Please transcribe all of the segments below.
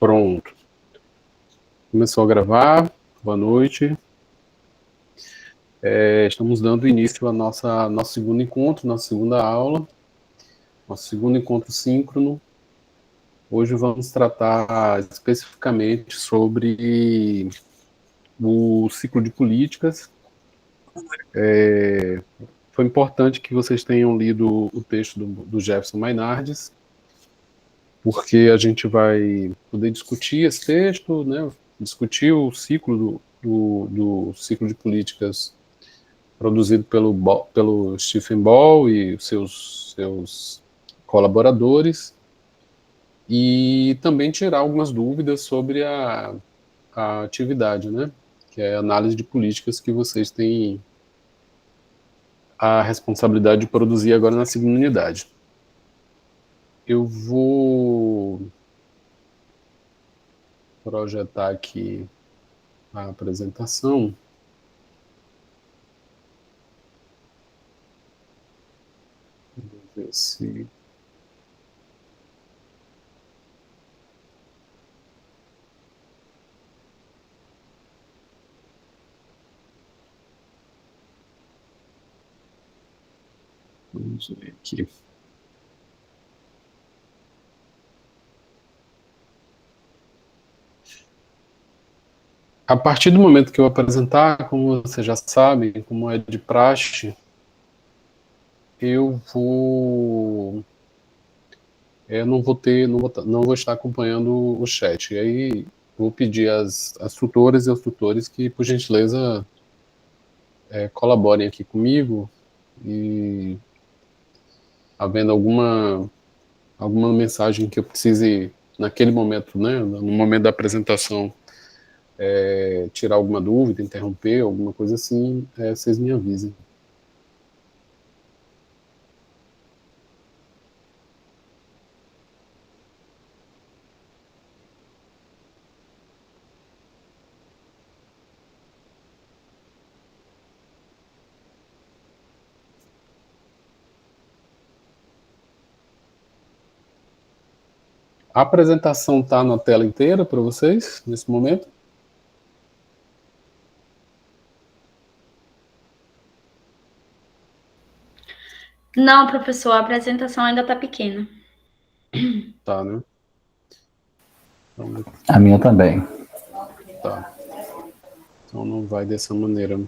Pronto. Começou a gravar. Boa noite. Estamos dando início ao nosso segundo encontro, nossa segunda aula, nosso segundo encontro síncrono. Hoje vamos tratar especificamente sobre o ciclo de políticas. Foi importante que vocês tenham lido o texto do Jefferson Mainardes, porque a gente vai poder discutir esse texto, né? Discutir o ciclo do ciclo de políticas produzido pelo Stephen Ball e seus colaboradores, e também tirar algumas dúvidas sobre a atividade, né? Que é a análise de políticas que vocês têm a responsabilidade de produzir agora na segunda unidade. Eu vou projetar aqui a apresentação. Vou ver se... Vamos ver aqui. A partir do momento que eu apresentar, como vocês já sabem, como é de praxe, eu não vou estar acompanhando o chat. E aí vou pedir às tutoras e aos tutores que, por gentileza, colaborem aqui comigo, e havendo alguma mensagem que eu precise naquele momento, né, no momento da apresentação, tirar alguma dúvida, interromper, alguma coisa assim, vocês me avisem. A apresentação está na tela inteira para vocês, nesse momento? Não, professor, a apresentação ainda está pequena. Tá, né? Então, a minha também. tá. Então não vai dessa maneira.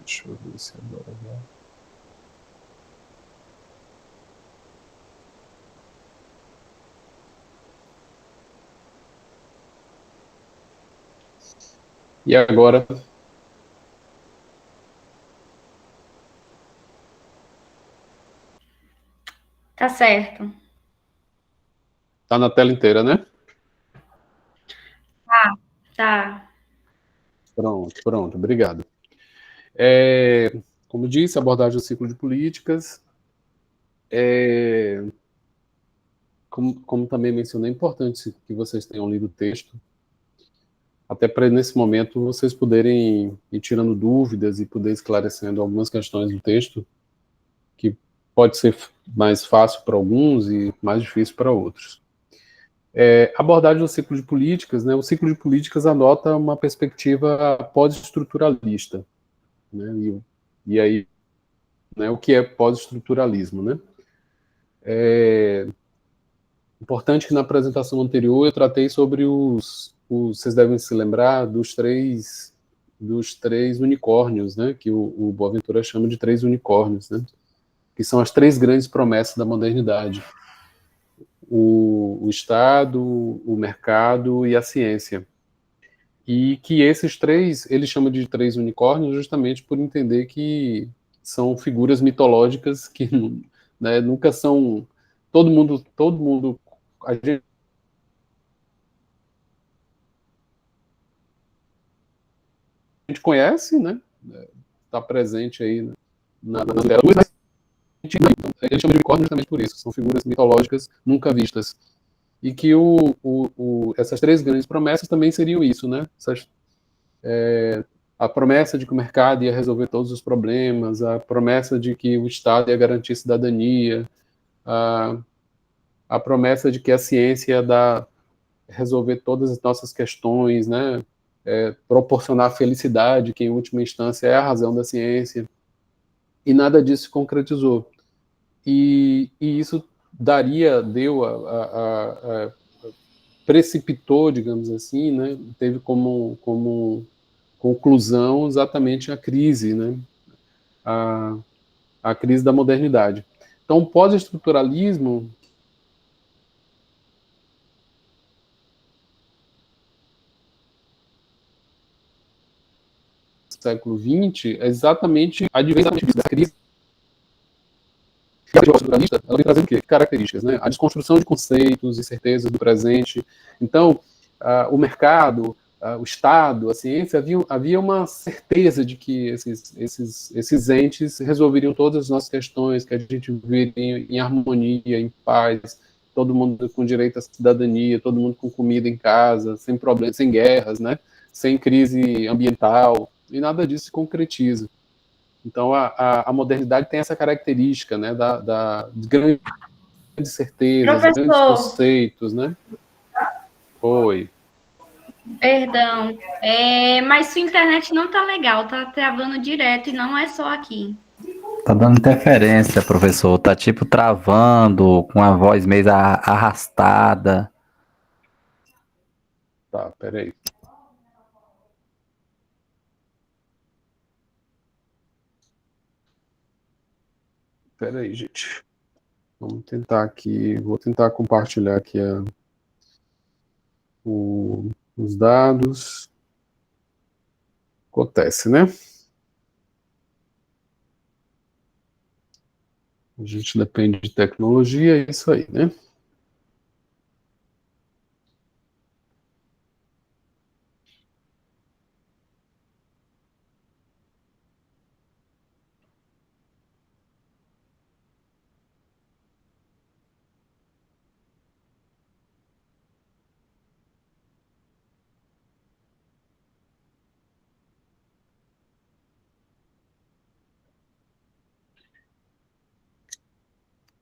Deixa eu ver se agora vai. E agora? Tá certo. Tá na tela inteira, né? Tá. Pronto, obrigado. Como disse, abordagem do ciclo de políticas. Como também mencionei, é importante que vocês tenham lido o texto, até para nesse momento vocês poderem ir tirando dúvidas e poder esclarecendo algumas questões do texto, que pode ser mais fácil para alguns e mais difícil para outros. Abordagem do ciclo de políticas, né? O ciclo de políticas adota uma perspectiva pós-estruturalista, né? E aí, né, o que é pós-estruturalismo, né? Importante que na apresentação anterior eu tratei sobre vocês devem se lembrar dos três unicórnios, né? Que o Boaventura chama de três unicórnios, né? Que são as três grandes promessas da modernidade: o Estado, o mercado e a ciência. E que esses três, ele chama de três unicórnios justamente por entender que são figuras mitológicas que, né, nunca são... Todo mundo, a gente conhece, né? Está presente aí na literatura, mas ele chama de unicórnio justamente por isso. São figuras mitológicas nunca vistas. e que essas três grandes promessas também seriam isso, né? A promessa de que o mercado ia resolver todos os problemas, a promessa de que o Estado ia garantir cidadania, a promessa de que a ciência ia resolver todas as nossas questões, né? Proporcionar felicidade, que em última instância é a razão da ciência, e nada disso se concretizou. E isso precipitou, digamos assim, né? Teve como conclusão exatamente a crise, né? A crise da modernidade. Então, o pós-estruturalismo do século XX é exatamente dessa crise. E a estruturalista, ela vem trazendo o quê? Características, né? A desconstrução de conceitos e certezas do presente. Então, o mercado, o Estado, a ciência, havia uma certeza de que esses entes resolveriam todas as nossas questões, que a gente viveria em harmonia, em paz, todo mundo com direito à cidadania, todo mundo com comida em casa, sem problemas, sem guerras, né? Sem crise ambiental, e nada disso se concretiza. Então, a modernidade tem essa característica, né, de grandes certezas, Professor, grandes conceitos, né? Oi. Perdão, mas sua internet não tá legal, tá travando direto e não é só aqui. Tá dando interferência, professor. Tá tipo travando, com a voz meio arrastada. Tá, peraí. Peraí, gente. Vamos tentar aqui, vou tentar compartilhar aqui os dados. Acontece, né? A gente depende de tecnologia, é isso aí, né?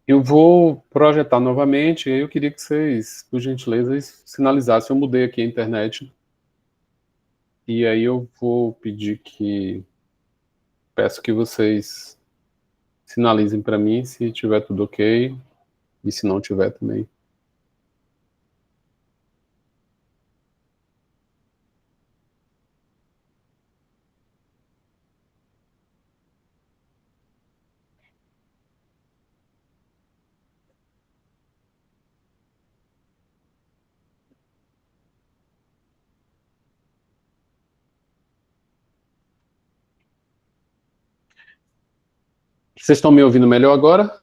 Eu vou projetar novamente, e aí eu queria que vocês, por gentileza, sinalizassem. Eu mudei aqui a internet, e aí eu vou peço que vocês sinalizem para mim se tiver tudo ok, e se não tiver também. Vocês estão me ouvindo melhor agora?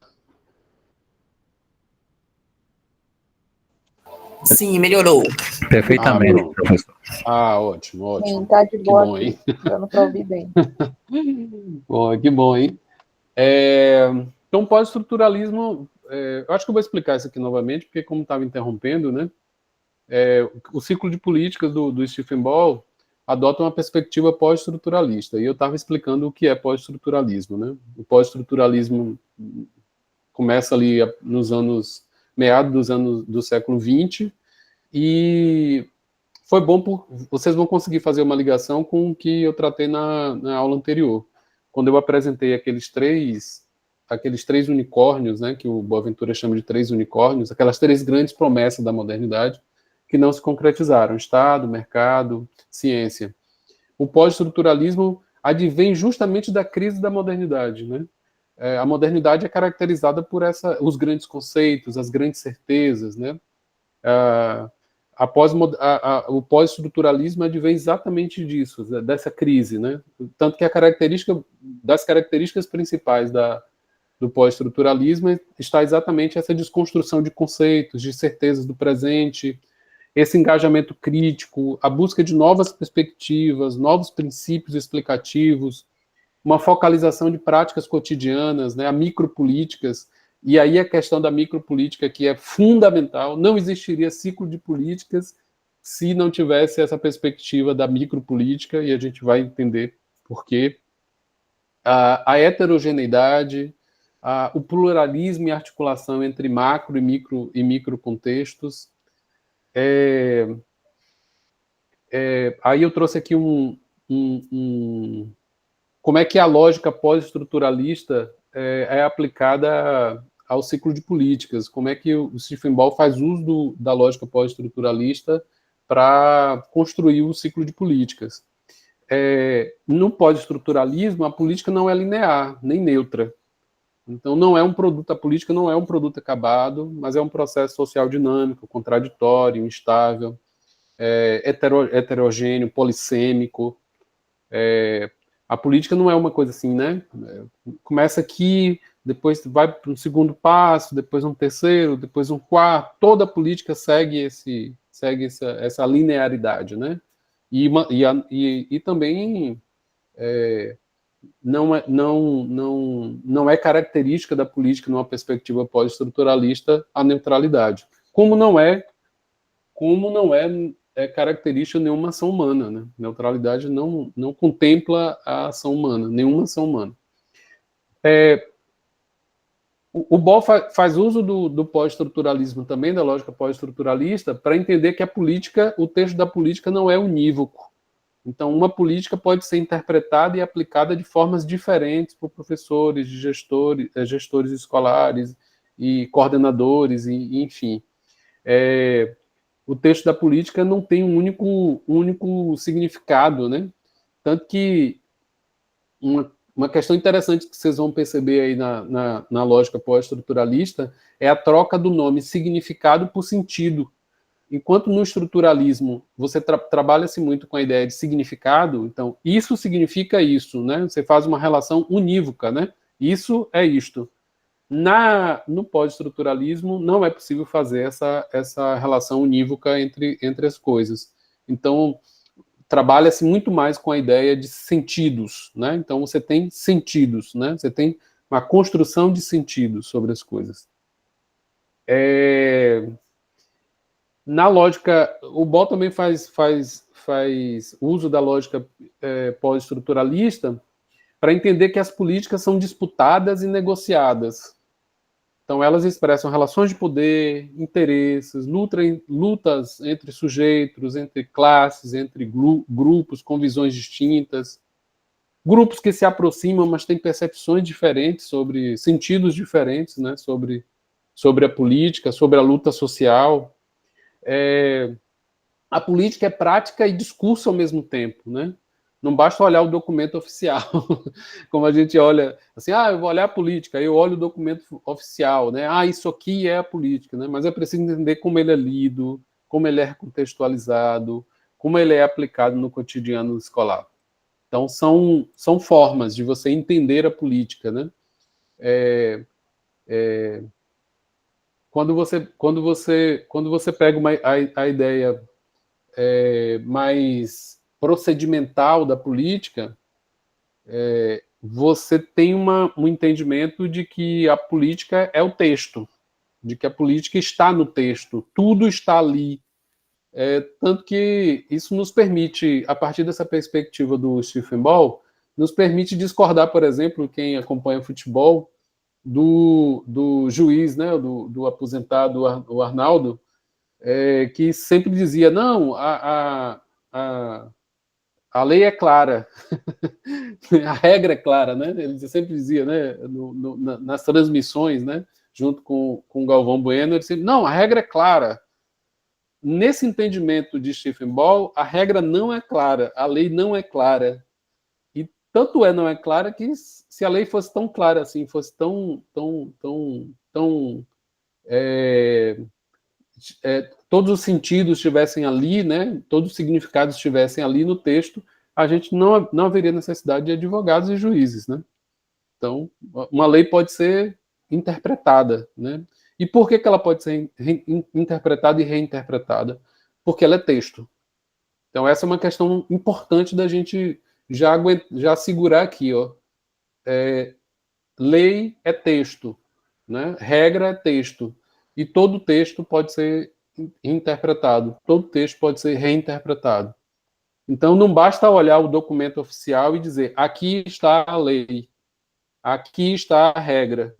Sim, melhorou. Perfeitamente, professor. Ótimo, ótimo. Sim, tá de boa que bom, aqui, hein? dando para ouvir bem. Bom, que bom, hein? Então, pós-estruturalismo, eu acho que eu vou explicar isso aqui novamente, porque como estava interrompendo, né? O ciclo de políticas do Stephen Ball adota uma perspectiva pós-estruturalista, e eu estava explicando o que é pós-estruturalismo, né? O pós-estruturalismo começa ali nos meados dos anos do século XX, e foi bom vocês vão conseguir fazer uma ligação com o que eu tratei na aula anterior, quando eu apresentei aqueles três unicórnios, né, que o Boaventura chama de três unicórnios, aquelas três grandes promessas da modernidade que não se concretizaram: Estado, mercado, ciência. O pós-estruturalismo advém justamente da crise da modernidade, né? A modernidade é caracterizada por os grandes conceitos, as grandes certezas, né? O pós-estruturalismo advém exatamente disso, dessa crise, né? Tanto que das características principais do pós-estruturalismo está exatamente essa desconstrução de conceitos, de certezas do presente, esse engajamento crítico, a busca de novas perspectivas, novos princípios explicativos, uma focalização de práticas cotidianas, né, a micropolíticas, E aí a questão da micropolítica, que é fundamental, não existiria ciclo de políticas se não tivesse essa perspectiva da micropolítica, e a gente vai entender por quê. A heterogeneidade, o pluralismo e articulação entre macro e micro contextos. Aí eu trouxe aqui como é que a lógica pós-estruturalista é aplicada ao ciclo de políticas, como é que o Stephen Ball faz uso da lógica pós-estruturalista para construir o ciclo de políticas. No pós-estruturalismo, a política não é linear, nem neutra. Então, não é um produto, a política não é um produto acabado, mas é um processo social dinâmico, contraditório, instável, heterogêneo, polissêmico. A política não é uma coisa assim, né? Começa aqui, depois vai para um segundo passo, depois um terceiro, depois um quarto. Toda a política segue essa linearidade, né? E também não é característica da política, numa perspectiva pós-estruturalista, a neutralidade. Como não é característica de nenhuma ação humana, né? Neutralidade não contempla a ação humana, nenhuma ação humana. O Ball faz uso do pós-estruturalismo também, da lógica pós-estruturalista, para entender que o texto da política não é unívoco. Então, uma política pode ser interpretada e aplicada de formas diferentes por professores, gestores escolares e coordenadores, enfim. O texto da política não tem um único significado, né? Tanto que uma questão interessante que vocês vão perceber aí na lógica pós-estruturalista é a troca do nome significado por sentido. Enquanto no estruturalismo você trabalha-se muito com a ideia de significado, então isso significa isso, né? Você faz uma relação unívoca, né? Isso é isto. No pós-estruturalismo não é possível fazer essa relação unívoca entre as coisas. Então, trabalha-se muito mais com a ideia de sentidos, né? Então, você tem sentidos, né? Você tem uma construção de sentidos sobre as coisas. Na lógica, o Ball também faz uso da lógica pós-estruturalista para entender que as políticas são disputadas e negociadas. Então, elas expressam relações de poder, interesses, lutas entre sujeitos, entre classes, entre grupos com visões distintas, grupos que se aproximam, mas têm percepções diferentes sobre sentidos diferentes, né, sobre a política, sobre a luta social. A política é prática e discurso ao mesmo tempo, né? Não basta olhar o documento oficial, como a gente olha, assim, eu vou olhar a política, aí eu olho o documento oficial, né? Isso aqui é a política, né? Mas é preciso entender como ele é lido, como ele é contextualizado, como ele é aplicado no cotidiano escolar. Então, são formas de você entender a política, né? Quando você pega a ideia mais procedimental da política, você tem um entendimento de que a política é o texto, de que a política está no texto, tudo está ali. Tanto que isso nos permite, a partir dessa perspectiva do Stephen Ball, nos permite discordar, por exemplo, quem acompanha futebol, do juiz, né, do aposentado, o Arnaldo, que sempre dizia, não, a lei é clara, a regra é clara, né? Ele sempre dizia, né, nas transmissões, né, junto com o Galvão Bueno, ele sempre, não, a regra é clara. Nesse entendimento de Stephen Ball, a regra não é clara, a lei não é clara. E tanto não é clara que se a lei fosse tão clara assim, fosse tão todos os sentidos estivessem ali, né, todos os significados estivessem ali no texto, a gente não haveria necessidade de advogados e juízes, né? Então, uma lei pode ser interpretada, né? E por que ela pode ser interpretada e reinterpretada? Porque ela é texto. Então, essa é uma questão importante da gente já segurar aqui, ó. Lei é texto. né? Regra é texto. E todo texto pode ser interpretado, todo texto pode ser reinterpretado. Então, não basta olhar o documento oficial e dizer, aqui está a lei, aqui está a regra,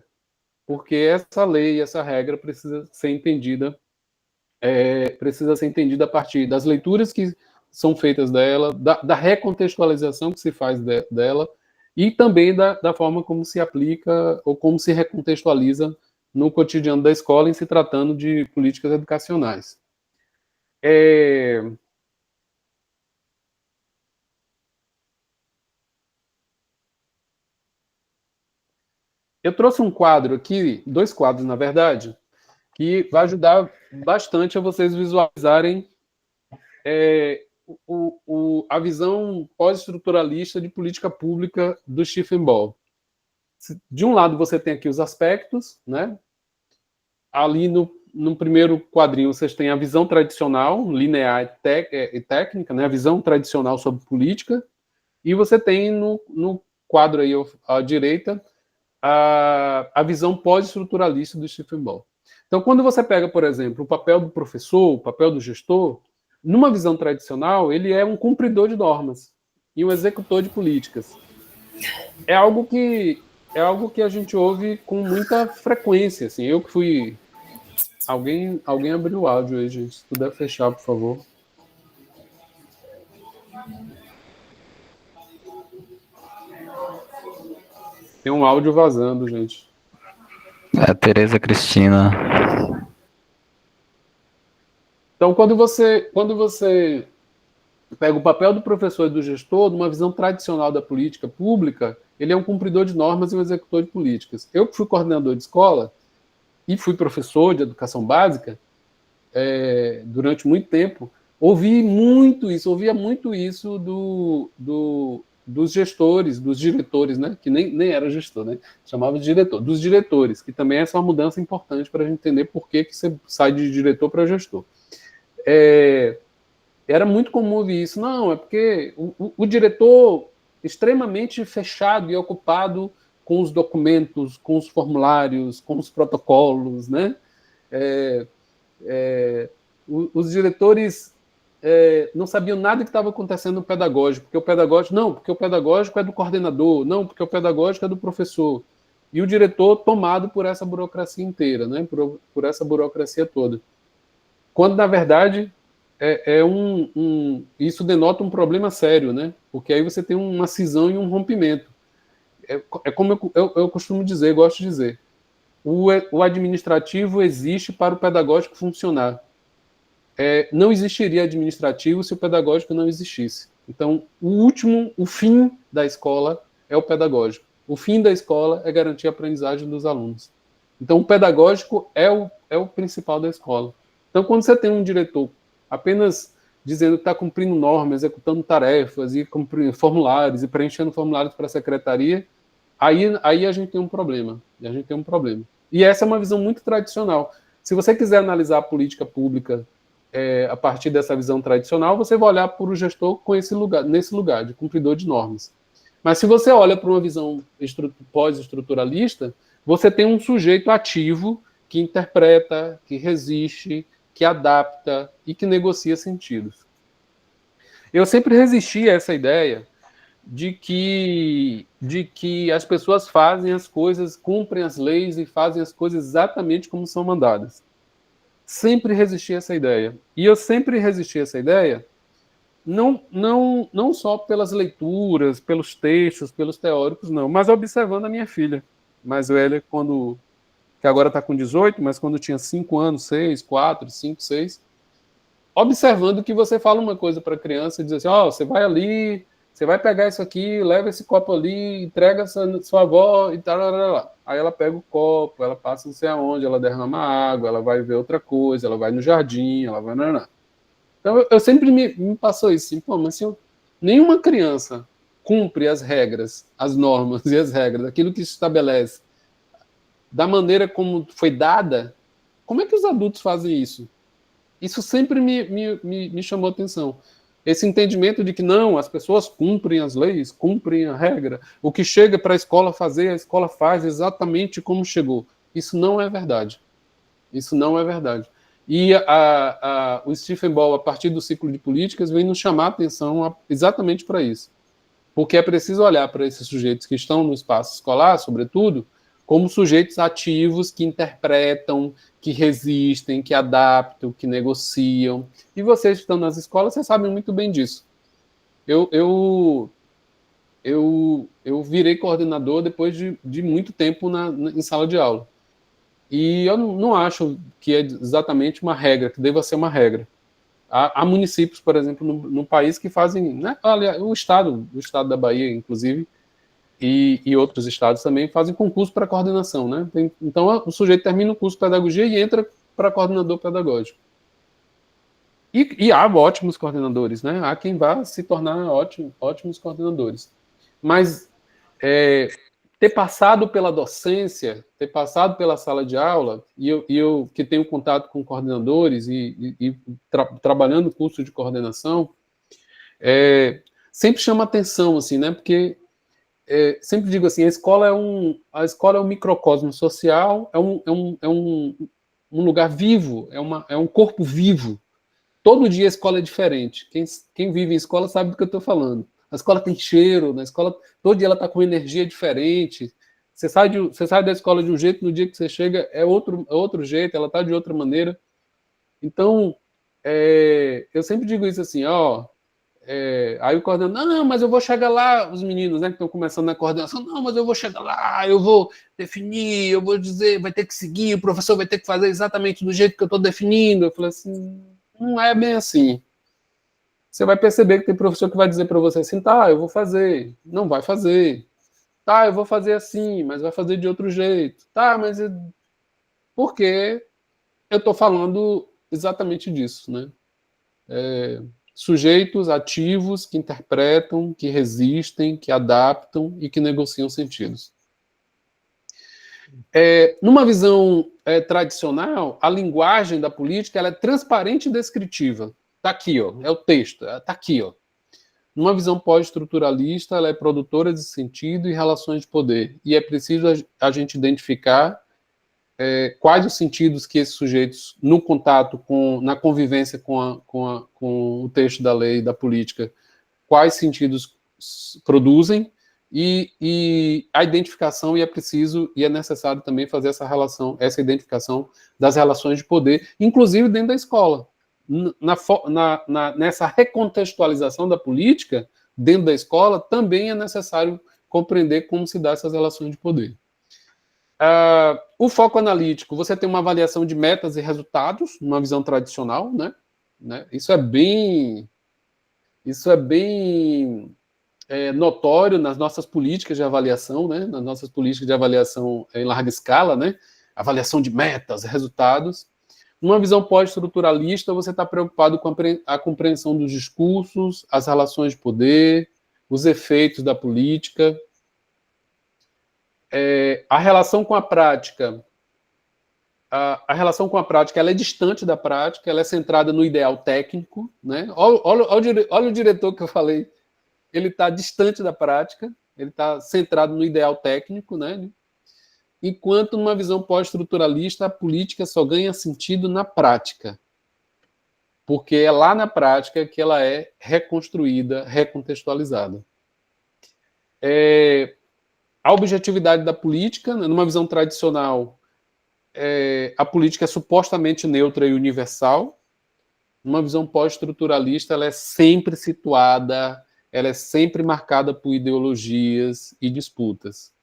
porque essa lei, essa regra precisa ser entendida a partir das leituras que são feitas dela, da recontextualização que se faz dela, e também da forma como se aplica ou como se recontextualiza no cotidiano da escola em se tratando de políticas educacionais. Eu trouxe um quadro aqui, 2 quadros, na verdade, que vai ajudar bastante a vocês visualizarem a visão pós-estruturalista de política pública do Stephen Ball. De um lado, você tem aqui os aspectos, né? Ali no primeiro quadrinho, vocês têm a visão tradicional, linear e técnica, né? A visão tradicional sobre política, e você tem no quadro aí à direita a visão pós-estruturalista do Stephen Ball. Então, quando você pega, por exemplo, o papel do professor, o papel do gestor, numa visão tradicional, ele é um cumpridor de normas e um executor de políticas. É algo que a gente ouve com muita frequência. Assim. Eu que fui... Alguém abriu o áudio aí, gente. Se puder fechar, por favor. Tem um áudio vazando, gente. É a Tereza Cristina. Então, quando você pega o papel do professor e do gestor, numa visão tradicional da política pública, ele é um cumpridor de normas e um executor de políticas. Eu que fui coordenador de escola e fui professor de educação básica durante muito tempo, ouvia muito isso dos gestores, dos diretores, né? Que nem era gestor, né? Chamava de diretor, dos diretores, que também essa é uma mudança importante para a gente entender por que você sai de diretor para gestor. Era muito comum ouvir isso. Não, é porque o diretor extremamente fechado e ocupado com os documentos, com os formulários, com os protocolos, né? Os diretores não sabiam nada que estava acontecendo no pedagógico, porque o pedagógico é do coordenador, não, porque o pedagógico é do professor. E o diretor tomado por essa burocracia inteira, né? Por essa burocracia toda. Quando, na verdade, isso denota um problema sério, né? Porque aí você tem uma cisão e um rompimento. Como eu costumo dizer, gosto de dizer, o administrativo existe para o pedagógico funcionar. Não existiria administrativo se o pedagógico não existisse. Então, o fim da escola é o pedagógico. O fim da escola é garantir a aprendizagem dos alunos. Então, o pedagógico é o principal da escola. Então, quando você tem um diretor apenas dizendo que está cumprindo normas, executando tarefas, e cumprindo formulários, e preenchendo formulários para a secretaria, aí a gente tem um problema. E essa é uma visão muito tradicional. Se você quiser analisar a política pública a partir dessa visão tradicional, você vai olhar para o gestor nesse lugar, de cumpridor de normas. Mas se você olha para uma visão pós-estruturalista, você tem um sujeito ativo que interpreta, que resiste, que adapta e que negocia sentidos. Eu sempre resisti a essa ideia de que as pessoas fazem as coisas, cumprem as leis e fazem as coisas exatamente como são mandadas. Sempre resisti a essa ideia. E eu sempre resisti a essa ideia não só pelas leituras, pelos textos, pelos teóricos, não, mas observando a minha filha mais velha, que agora está com 18, mas quando tinha 5 anos, 6, 4, 5, 6, observando que você fala uma coisa para a criança e diz assim, você vai ali, você vai pegar isso aqui, leva esse copo ali, entrega sua avó e tal. Aí ela pega o copo, ela passa não sei aonde, ela derrama água, ela vai ver outra coisa, ela vai no jardim, ela vai... Então, eu sempre me passou isso, assim, mas se nenhuma criança cumpre as regras, as normas e as regras, aquilo que se estabelece, da maneira como foi dada, como é que os adultos fazem isso? Isso sempre me chamou a atenção. Esse entendimento de que não, as pessoas cumprem as leis, cumprem a regra, o que chega para a escola fazer, a escola faz exatamente como chegou. Isso não é verdade. Isso não é verdade. E o Stephen Ball, a partir do ciclo de políticas, vem nos chamar a atenção exatamente para isso. Porque é preciso olhar para esses sujeitos que estão no espaço escolar, sobretudo, como sujeitos ativos que interpretam, que resistem, que adaptam, que negociam. E vocês que estão nas escolas, vocês sabem muito bem disso. Eu virei coordenador depois de muito tempo em sala de aula. E eu não acho que é exatamente uma regra, que deva ser uma regra. Há municípios, por exemplo, no país que fazem, né, olha, o estado da Bahia, inclusive, e outros estados também fazem concurso para coordenação, né? Então o sujeito termina o curso de pedagogia e entra para coordenador pedagógico. E há ótimos coordenadores, né? Há quem vá se tornar ótimos coordenadores. Mas ter passado pela docência, ter passado pela sala de aula, e eu que tenho contato com coordenadores e trabalhando no curso de coordenação, sempre chama atenção, assim, né? Porque sempre digo assim, a escola é um microcosmo social, é um lugar vivo, é um corpo vivo. Todo dia a escola é diferente. Quem vive em escola sabe do que eu estou falando. A escola tem cheiro, na escola todo dia ela está com energia diferente. Você sai da escola de um jeito, no dia que você chega é outro jeito, ela está de outra maneira. Então, eu sempre digo isso assim, aí o coordenador, não, mas eu vou chegar lá, os meninos, né, que estão começando na coordenação, não, mas eu vou chegar lá, eu vou definir, eu vou dizer, vai ter que seguir, o professor vai ter que fazer exatamente do jeito que eu estou definindo. Eu falei assim, não é bem assim. Você vai perceber que tem professor que vai dizer para você assim, tá, eu vou fazer, não vai fazer. Tá, eu vou fazer assim, mas vai fazer de outro jeito. Tá, mas porque eu estou falando exatamente disso, né? Sujeitos ativos que interpretam, que resistem, que adaptam e que negociam sentidos. Numa visão tradicional, a linguagem da política ela é transparente e descritiva. Está aqui, ó, é o texto, está aqui. Ó. Numa visão pós-estruturalista, ela é produtora de sentido e relações de poder. E é preciso a gente identificar quais os sentidos que esses sujeitos, no contato, na convivência com o texto da lei, da política, quais sentidos produzem, e a identificação, e é preciso, e é necessário também fazer essa identificação das relações de poder, inclusive dentro da escola. Nessa recontextualização da política, dentro da escola, também é necessário compreender como se dá essas relações de poder. O foco analítico, você tem uma avaliação de metas e resultados, numa visão tradicional, né? Isso é bem notório nas nossas políticas de avaliação, né? Nas nossas políticas de avaliação em larga escala, né? Avaliação de metas, resultados. Numa visão pós-estruturalista, você está preocupado com a compreensão dos discursos, as relações de poder, os efeitos da política. A relação com a prática, ela é distante da prática, ela é centrada no ideal técnico, né? Olha o diretor que eu falei, ele está distante da prática, ele está centrado no ideal técnico, né? Enquanto numa visão pós-estruturalista, a política só ganha sentido na prática, porque é lá na prática que ela é reconstruída, recontextualizada. A objetividade da política, né, numa visão tradicional, a política é supostamente neutra e universal. Numa visão pós-estruturalista, ela é sempre situada, ela é sempre marcada por ideologias e disputas.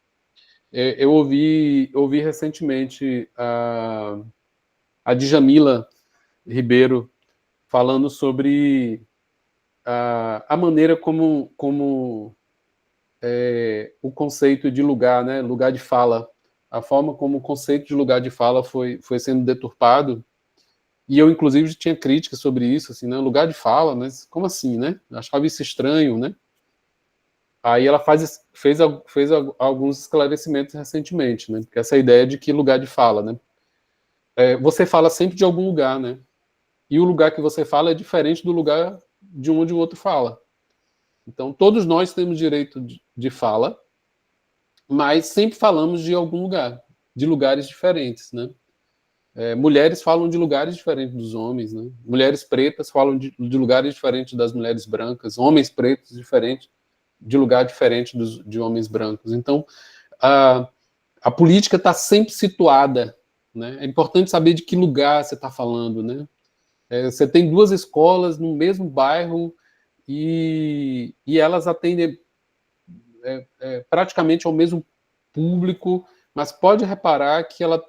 Eu ouvi recentemente a Djamila Ribeiro falando sobre a maneira como o conceito de lugar, né, lugar de fala, a forma como o conceito de lugar de fala foi sendo deturpado. E eu, inclusive, tinha críticas sobre isso, assim, né, lugar de fala, mas como assim, né? Eu achava isso estranho, né? Aí ela fez alguns esclarecimentos recentemente, né? Porque essa ideia de que lugar de fala, né? Você fala sempre de algum lugar, né? E o lugar que você fala é diferente do lugar de onde o outro fala. Então, todos nós temos direito de fala, mas sempre falamos de algum lugar. de lugares diferentes, né? Mulheres falam de lugares diferentes dos homens, né? Mulheres pretas falam de lugares diferentes das mulheres brancas, homens pretos diferentes de lugar diferente de homens brancos. Então, a política está sempre situada, né? É importante saber de que lugar você está falando, né? Você tem duas escolas no mesmo bairro e elas atendem praticamente ao mesmo público, mas pode reparar que ela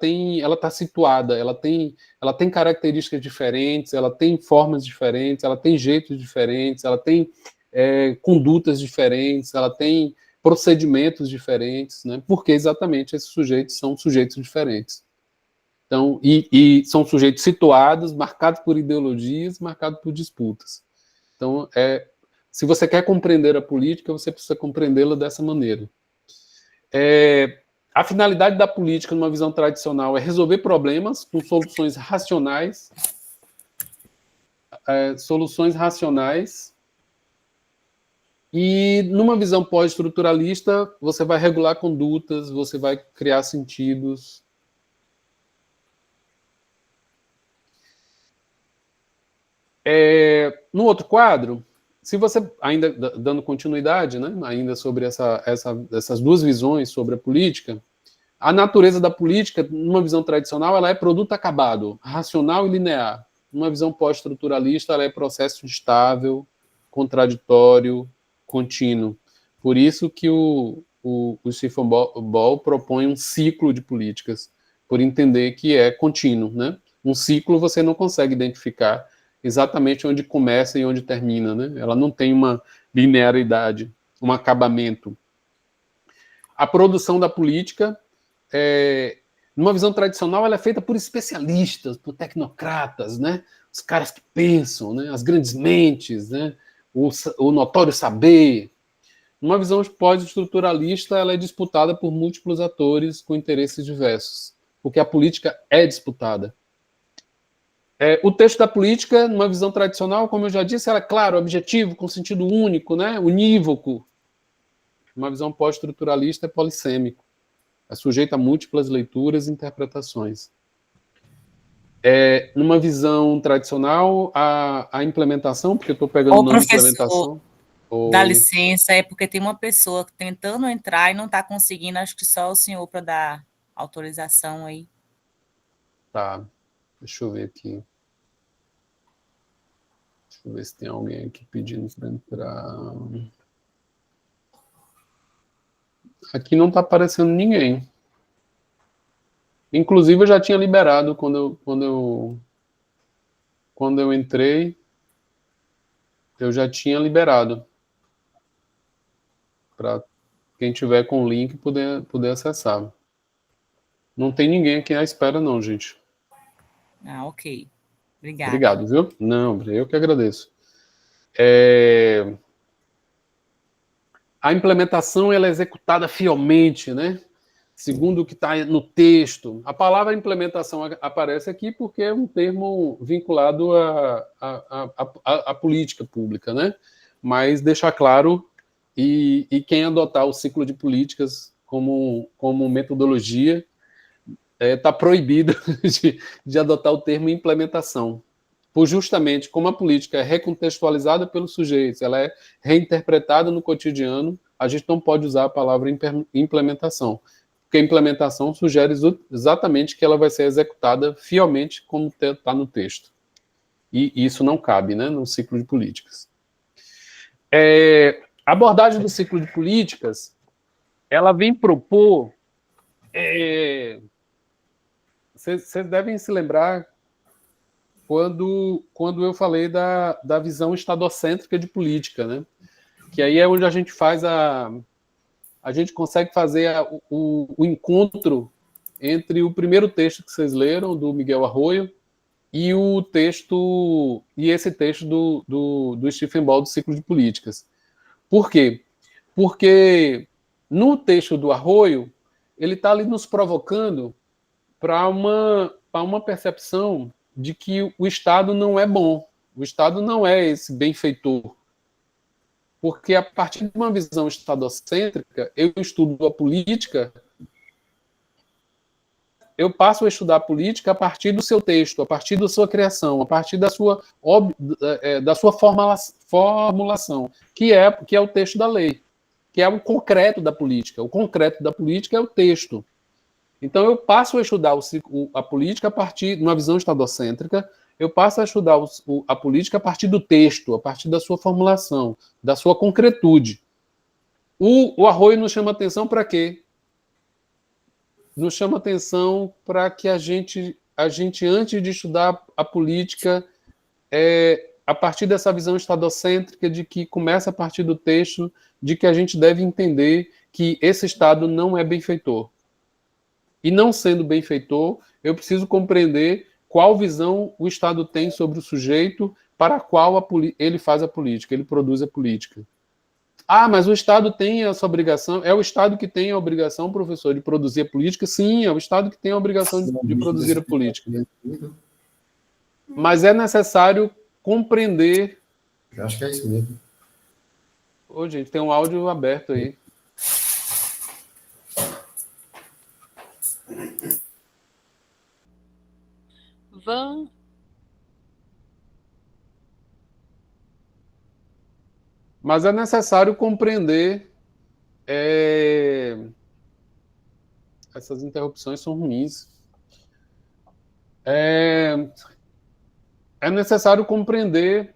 está situada, ela tem características diferentes, ela tem formas diferentes, ela tem jeitos diferentes, ela tem condutas diferentes, ela tem procedimentos diferentes, né? Porque exatamente esses sujeitos são sujeitos diferentes. Então, e são sujeitos situados, marcados por ideologias, marcados por disputas. Então, se você quer compreender a política, você precisa compreendê-la dessa maneira. A finalidade da política, numa visão tradicional, é resolver problemas com soluções racionais, e numa visão pós-estruturalista, você vai regular condutas, você vai criar sentidos. No outro quadro, se você, ainda dando continuidade, né, ainda sobre essas duas visões sobre a política, a natureza da política, numa visão tradicional, ela é produto acabado, racional e linear. Numa visão pós-estruturalista, ela é processo instável, contraditório, contínuo. Por isso que o Stephen Ball propõe um ciclo de políticas, por entender que é contínuo, né? Um ciclo você não consegue identificar exatamente onde começa e onde termina, né? Ela não tem uma linearidade, um acabamento. A produção da política, numa visão tradicional, ela é feita por especialistas, por tecnocratas, né? Os caras que pensam, né? As grandes mentes, né? O notório saber. Numa visão pós-estruturalista, ela é disputada por múltiplos atores com interesses diversos, porque a política é disputada. O texto da política, numa visão tradicional, como eu já disse, ela é claro, objetivo, com sentido único, né? Unívoco. Uma visão pós-estruturalista é polissêmico. É sujeito a múltiplas leituras e interpretações. Numa visão tradicional, a implementação, porque eu estou pegando o nome de implementação. Dá licença, é porque tem uma pessoa tentando entrar e não está conseguindo, acho que só o senhor para dar autorização aí. Tá, deixa eu ver aqui. Deixa eu ver se tem alguém aqui pedindo para entrar. Aqui não está aparecendo ninguém. Inclusive, eu já tinha liberado quando eu entrei, eu já tinha liberado para quem tiver com o link poder acessar. Não tem ninguém aqui à espera, não, gente. Ok. Obrigada. Obrigado, viu? Não, eu que agradeço. A implementação ela é executada fielmente, né? Segundo o que está no texto. A palavra implementação aparece aqui porque é um termo vinculado à política pública, né? Mas deixar claro, e quem adotar o ciclo de políticas como metodologia está proibido de adotar o termo implementação. Por justamente como a política é recontextualizada pelos sujeitos, ela é reinterpretada no cotidiano, a gente não pode usar a palavra implementação. Porque a implementação sugere exatamente que ela vai ser executada fielmente como está no texto. E isso não cabe, né, no ciclo de políticas. A abordagem do ciclo de políticas, ela vem propor... Vocês devem se lembrar quando eu falei da visão estadocêntrica de política, né? Que aí é onde a gente faz a gente consegue fazer o encontro entre o primeiro texto que vocês leram, do Miguel Arroyo, e esse texto do Stephen Ball, do Ciclo de Políticas. Por quê? Porque no texto do Arroyo, ele está ali nos provocando para uma percepção de que o Estado não é bom, o Estado não é esse benfeitor. Porque a partir de uma visão estadocêntrica, eu estudo a política eu passo a estudar política a partir do seu texto, a partir da sua criação, a partir da sua formulação, que é o texto da lei, que é o concreto da política. O concreto da política é o texto. Então, eu passo a estudar a política a partir de uma visão estadocêntrica, eu passo a estudar a política a partir do texto, a partir da sua formulação, da sua concretude. O Arroyo nos chama atenção para quê? Nos chama atenção para que a gente, antes de estudar a política, a partir dessa visão estadocêntrica de que começa a partir do texto, de que a gente deve entender que esse Estado não é benfeitor. E não sendo benfeitor, eu preciso compreender qual visão o Estado tem sobre o sujeito para qual ele faz a política, ele produz a política. Ah, mas o Estado tem essa obrigação, é o Estado que tem a obrigação, professor, de produzir a política? Sim, é o Estado que tem a obrigação de produzir a política. Mas é necessário compreender... Eu acho que é isso mesmo. Ô, gente, tem um áudio aberto aí. Mas é necessário compreender... Essas interrupções são ruins. É necessário compreender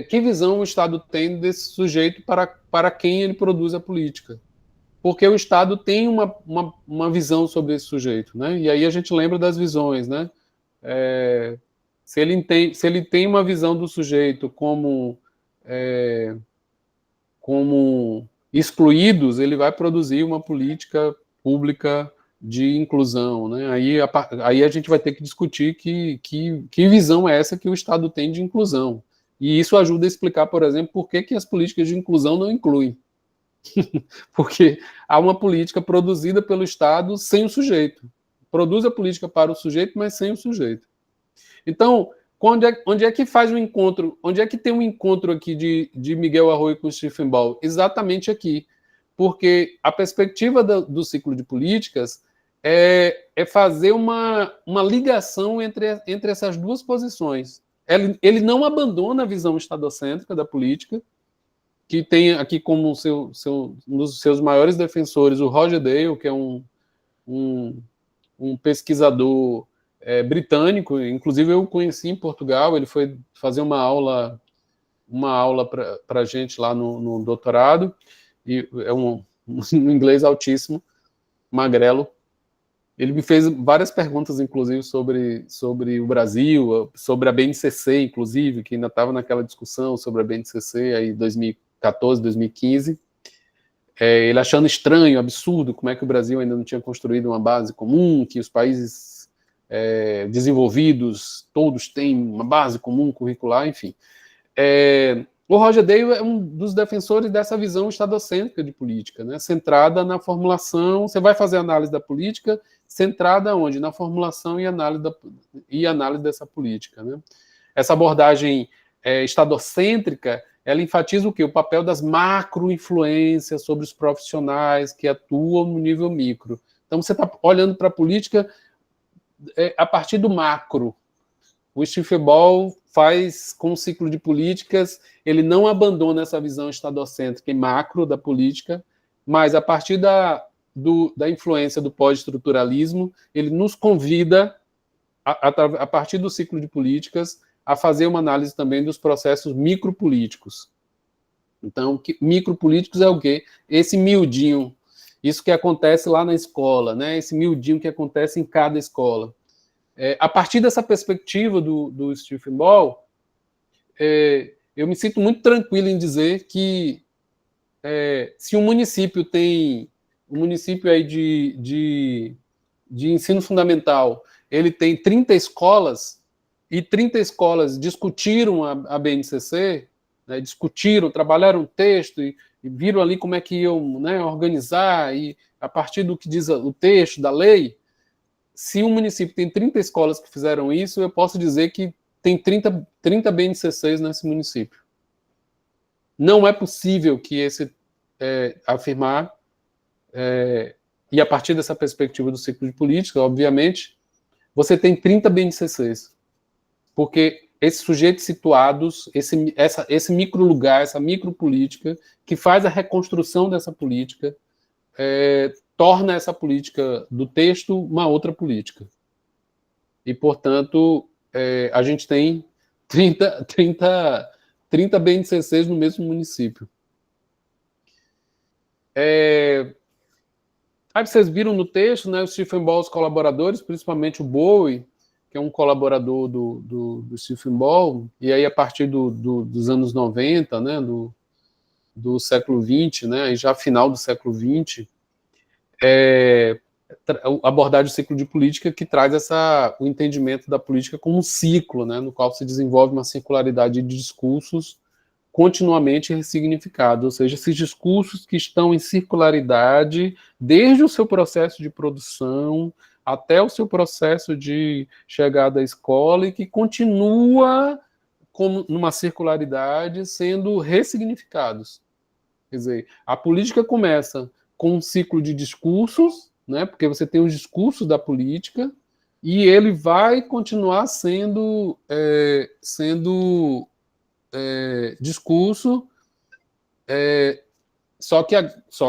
que visão o Estado tem desse sujeito para quem ele produz a política. Porque o Estado tem uma visão sobre esse sujeito, né? E aí a gente lembra das visões, né? Se ele tem uma visão do sujeito como excluídos, ele vai produzir uma política pública de inclusão, né? Aí a gente vai ter que discutir que visão é essa que o Estado tem de inclusão. E isso ajuda a explicar, por exemplo, por que as políticas de inclusão não incluem. Porque há uma política produzida pelo Estado sem o sujeito. Produz a política para o sujeito, mas sem o sujeito. Então, onde é que faz um encontro? Onde é que tem um encontro aqui de Miguel Arroyo com Stephen Ball? Exatamente aqui. Porque a perspectiva do ciclo de políticas é fazer uma ligação entre essas duas posições. Ele não abandona a visão estadocêntrica da política, que tem aqui como um dos seus maiores defensores o Roger Dale, que é um pesquisador britânico, inclusive eu o conheci em Portugal, ele foi fazer uma aula para a gente lá no doutorado, e é um inglês altíssimo, magrelo. Ele me fez várias perguntas, inclusive, sobre o Brasil, sobre a BNCC, inclusive, que ainda estava naquela discussão sobre a BNCC, aí 2014, 2015. Ele achando estranho, absurdo, como é que o Brasil ainda não tinha construído uma base comum, que os países desenvolvidos todos têm uma base comum curricular, enfim. O Roger Dale é um dos defensores dessa visão estadocêntrica de política, né? Centrada na formulação. Você vai fazer análise da política centrada onde? Na formulação e análise dessa política, né? Essa abordagem estadocêntrica, ela enfatiza o quê? O papel das macro-influências sobre os profissionais que atuam no nível micro. Então, você está olhando para a política a partir do macro. O Stephen Ball faz, com o ciclo de políticas, ele não abandona essa visão estadocêntrica e macro da política, mas a partir da influência do pós-estruturalismo, ele nos convida, a partir do ciclo de políticas, a fazer uma análise também dos processos micropolíticos. Então, micropolíticos é o quê? Esse miudinho, isso que acontece lá na escola, né? Esse miudinho que acontece em cada escola. A partir dessa perspectiva do Stephen Ball, eu me sinto muito tranquilo em dizer que se um município aí de ensino fundamental, ele tem 30 escolas, e 30 escolas discutiram a BNCC, né, trabalharam o texto e viram ali como é que iam, né, organizar, e a partir do que diz o texto da lei, se um município tem 30 escolas que fizeram isso, eu posso dizer que tem 30 BNCCs nesse município. Não é possível que afirmar e a partir dessa perspectiva do ciclo de política, obviamente, você tem 30 BNCCs, porque esses sujeitos situados, esse micro-lugar, essa micropolítica, que faz a reconstrução dessa política, torna essa política do texto uma outra política. E, portanto, a gente tem 30 BNCCs no mesmo município. Aí vocês viram no texto, né, o Stephen Ball, os colaboradores, principalmente o Bowie, que é um colaborador do Stephen Ball, e aí a partir dos anos 90, né, do século XX, né, e já final do século XX, abordagem do ciclo de política que traz o entendimento da política como um ciclo, né, no qual se desenvolve uma circularidade de discursos continuamente ressignificados, ou seja, esses discursos que estão em circularidade desde o seu processo de produção até o seu processo de chegada à escola e que continua como numa circularidade sendo ressignificados. Quer dizer, a política começa com um ciclo de discursos, né, porque você tem os discursos da política, e ele vai continuar sendo discurso, só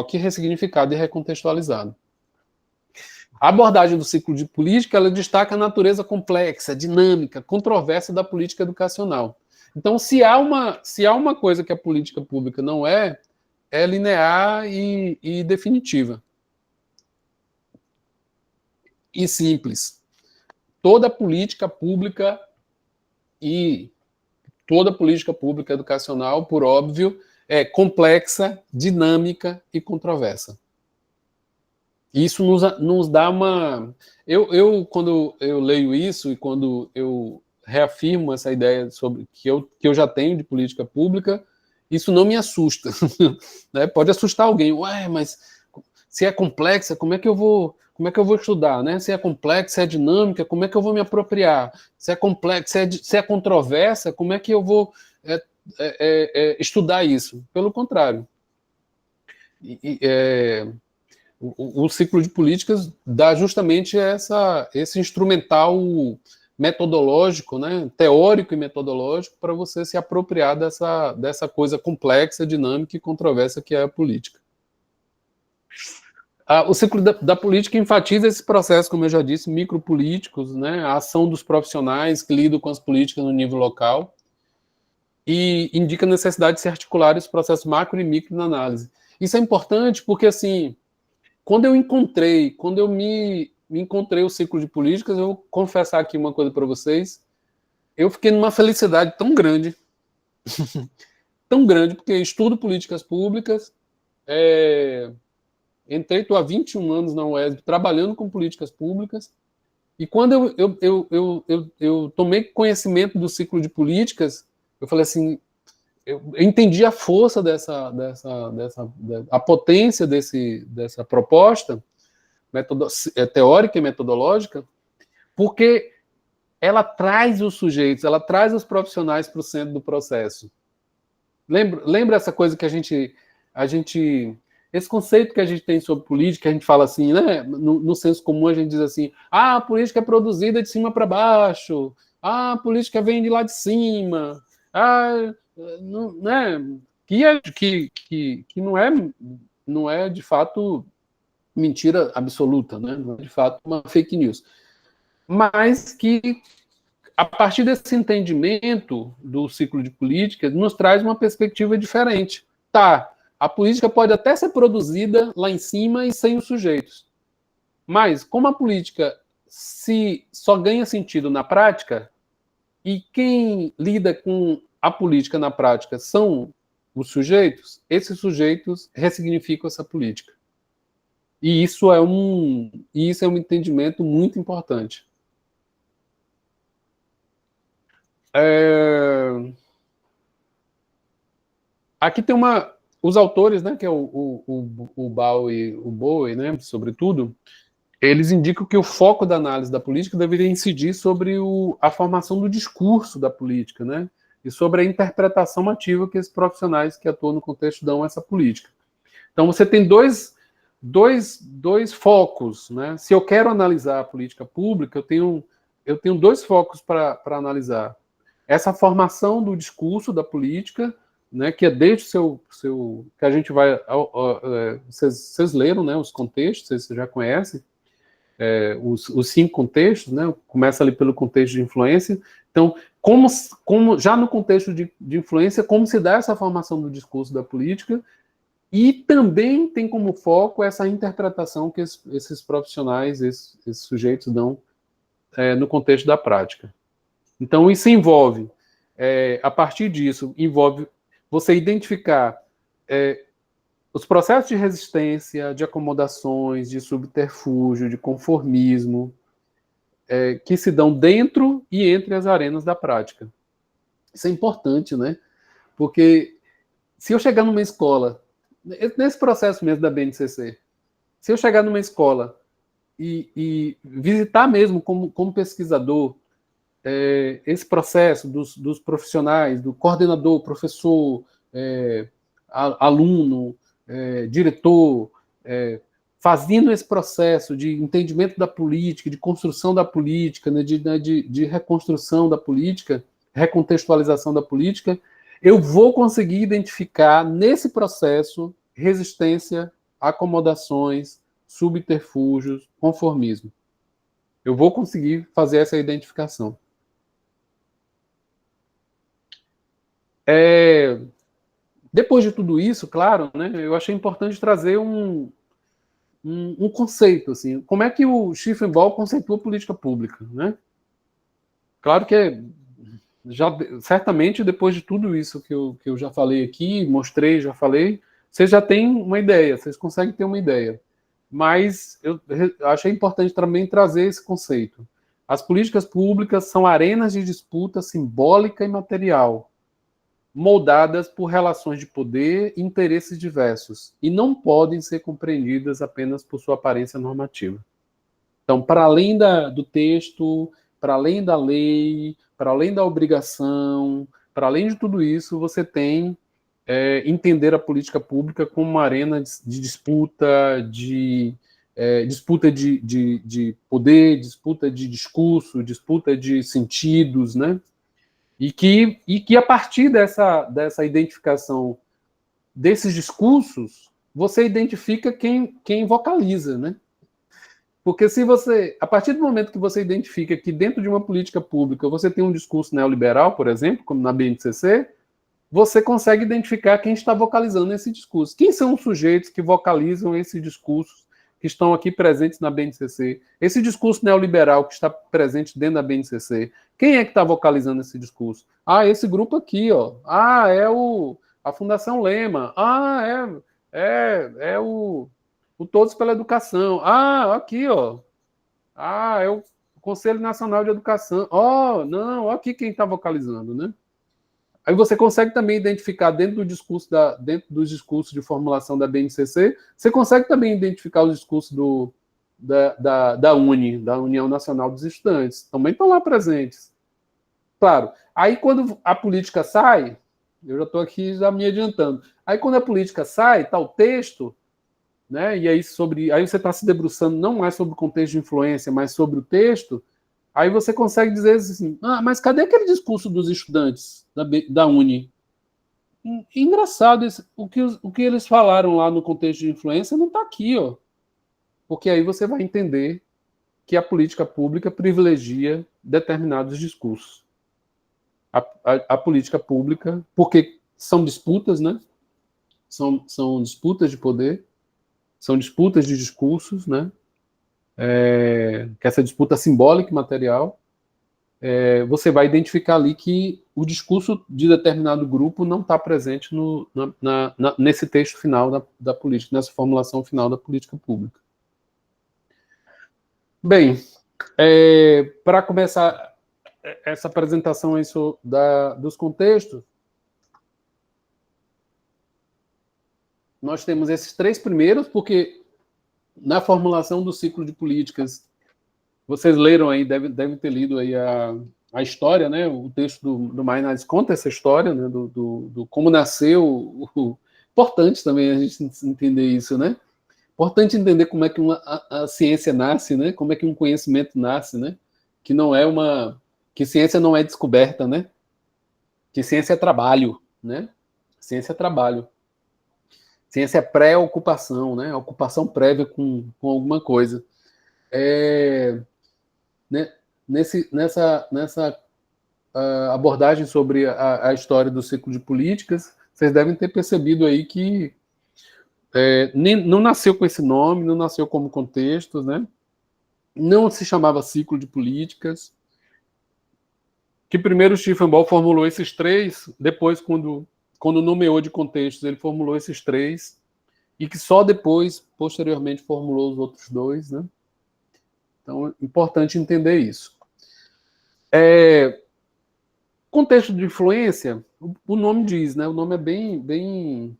que ressignificado e recontextualizado. A abordagem do ciclo de política, ela destaca a natureza complexa, dinâmica, controversa da política educacional. Então, se há uma coisa que a política pública não é linear e definitiva. E simples. Toda política pública educacional, por óbvio, é complexa, dinâmica e controversa. Isso nos dá uma... quando eu leio isso e quando eu reafirmo essa ideia sobre que eu já tenho de política pública, isso não me assusta. Né? Pode assustar alguém. Ué, mas se é complexa, como é que eu vou estudar? Né? Se é complexa, se é dinâmica, como é que eu vou me apropriar? Se é complexa, se é controversa, como é que eu vou estudar isso? Pelo contrário. O ciclo de políticas dá justamente esse instrumental metodológico, né, teórico e metodológico, para você se apropriar dessa coisa complexa, dinâmica e controversa que é a política. O ciclo da política enfatiza esse processo, como eu já disse, micropolíticos, né, a ação dos profissionais que lidam com as políticas no nível local, e indica a necessidade de se articular os processos macro e micro na análise. Isso é importante porque, assim, quando eu me encontrei o ciclo de políticas, eu vou confessar aqui uma coisa para vocês, eu fiquei numa felicidade tão grande, tão grande, porque estudo políticas públicas, estou há 21 anos na UESB trabalhando com políticas públicas, e quando eu tomei conhecimento do ciclo de políticas, eu falei assim, eu entendi a força a potência dessa proposta teórica e metodológica, porque ela traz os sujeitos, ela traz os profissionais para o centro do processo. Lembra essa coisa que a gente esse conceito que a gente tem sobre política, a gente fala assim, né? No senso comum a gente diz assim, a política é produzida de cima para baixo, a política vem de lá de cima, não, né? Que não é de fato mentira absoluta, né? Não é de fato uma fake news, mas que a partir desse entendimento do ciclo de política nos traz uma perspectiva diferente. A política pode até ser produzida lá em cima e sem os sujeitos, mas como a política só ganha sentido na prática, e quem lida com a política na prática são os sujeitos, esses sujeitos ressignificam essa política. E isso é um entendimento muito importante. Aqui tem os autores, né, que é o Ball e o Bowie, né, sobretudo, eles indicam que o foco da análise da política deveria incidir sobre a formação do discurso da política, né, e sobre a interpretação ativa que esses profissionais que atuam no contexto dão a essa política. Então você tem dois dois focos, né? Se eu quero analisar a política pública, eu tenho dois focos para analisar. Essa formação do discurso da política, né, que é desde que a gente vai... Vocês leram, né, os contextos, vocês já conhecem, os 5 contextos, né? Começa ali pelo contexto de influência. Então, como já no contexto de influência, como se dá essa formação do discurso da política, e também tem como foco essa interpretação que esses profissionais, esses sujeitos dão no contexto da prática. Então, isso envolve, a partir disso, envolve você identificar os processos de resistência, de acomodações, de subterfúgio, de conformismo, que se dão dentro e entre as arenas da prática. Isso é importante, né? Porque se eu chegar numa escola, nesse processo mesmo da BNCC, se eu chegar numa escola e visitar mesmo como pesquisador esse processo dos profissionais, do coordenador, professor, aluno, diretor, fazendo esse processo de entendimento da política, de construção da política, né, de reconstrução da política, recontextualização da política, eu vou conseguir identificar nesse processo resistência, acomodações, subterfúgios, conformismo. Eu vou conseguir fazer essa identificação. Depois de tudo isso, claro, né, eu achei importante trazer um conceito, assim, como é que o Schiefenbauer conceitua política pública, né? Claro que certamente depois de tudo isso que eu já falei aqui, mostrei, já falei, vocês já têm uma ideia, vocês conseguem ter uma ideia. Mas eu achei importante também trazer esse conceito. As políticas públicas são arenas de disputa simbólica e material, moldadas por relações de poder e interesses diversos, e não podem ser compreendidas apenas por sua aparência normativa. Então, para além do texto, para além da lei, para além da obrigação, para além de tudo isso, você tem entender a política pública como uma arena de disputa, disputa de poder, disputa de discurso, disputa de sentidos, né? E que a partir dessa identificação desses discursos, você identifica quem vocaliza, né? Porque a partir do momento que você identifica que dentro de uma política pública você tem um discurso neoliberal, por exemplo, como na BNCC, você consegue identificar quem está vocalizando esse discurso. Quem são os sujeitos que vocalizam esses discursos que estão aqui presentes na BNCC? Esse discurso neoliberal que está presente dentro da BNCC, quem é que está vocalizando esse discurso? Ah, esse grupo aqui, ó. Ah, é a Fundação Lema. Ah, é o Todos pela Educação. Ah, aqui, ó. Ah, é o Conselho Nacional de Educação. Oh, não, ó aqui quem está vocalizando, né? Aí você consegue também identificar dentro dos discursos de formulação da BNCC, você consegue também identificar os discursos da UNE, da União Nacional dos Estudantes. Também estão lá presentes. Claro, aí quando a política sai, eu já estou aqui já me adiantando, aí quando a política sai, está o texto, né, e aí você está se debruçando não mais sobre o contexto de influência, mas sobre o texto. Aí você consegue dizer assim, mas cadê aquele discurso dos estudantes da Uni? Engraçado, o que eles falaram lá no contexto de influência não está aqui, ó. Porque aí você vai entender que a política pública privilegia determinados discursos. A política pública, porque são disputas, né? São disputas de poder, são disputas de discursos, né? Que essa disputa simbólica e material, você vai identificar ali que o discurso de determinado grupo não está presente nesse texto final da política, nessa formulação final da política pública. Bem, para começar essa apresentação aí dos contextos, nós temos esses 3 primeiros, porque na formulação do ciclo de políticas, vocês leram aí, devem ter lido aí a história, né? O texto do Maynard conta essa história, né? Do como nasceu. Importante também a gente entender isso, né? Importante entender como é que a ciência nasce, né? Como é que um conhecimento nasce, né? Que não é que ciência não é descoberta, né? Que ciência é trabalho, né? Ciência é trabalho. Ciência é pré-ocupação, né? Ocupação prévia com alguma coisa. Né? Nessa abordagem sobre a história do ciclo de políticas, vocês devem ter percebido aí que não nasceu com esse nome, não nasceu como contexto, né? Não se chamava ciclo de políticas, que primeiro o Stephen Ball formulou esses três, depois, quando nomeou de contextos, ele formulou esses três, e que só depois, posteriormente, formulou os outros dois, né? Então, é importante entender isso. Contexto de influência, o nome diz, né? O nome é bem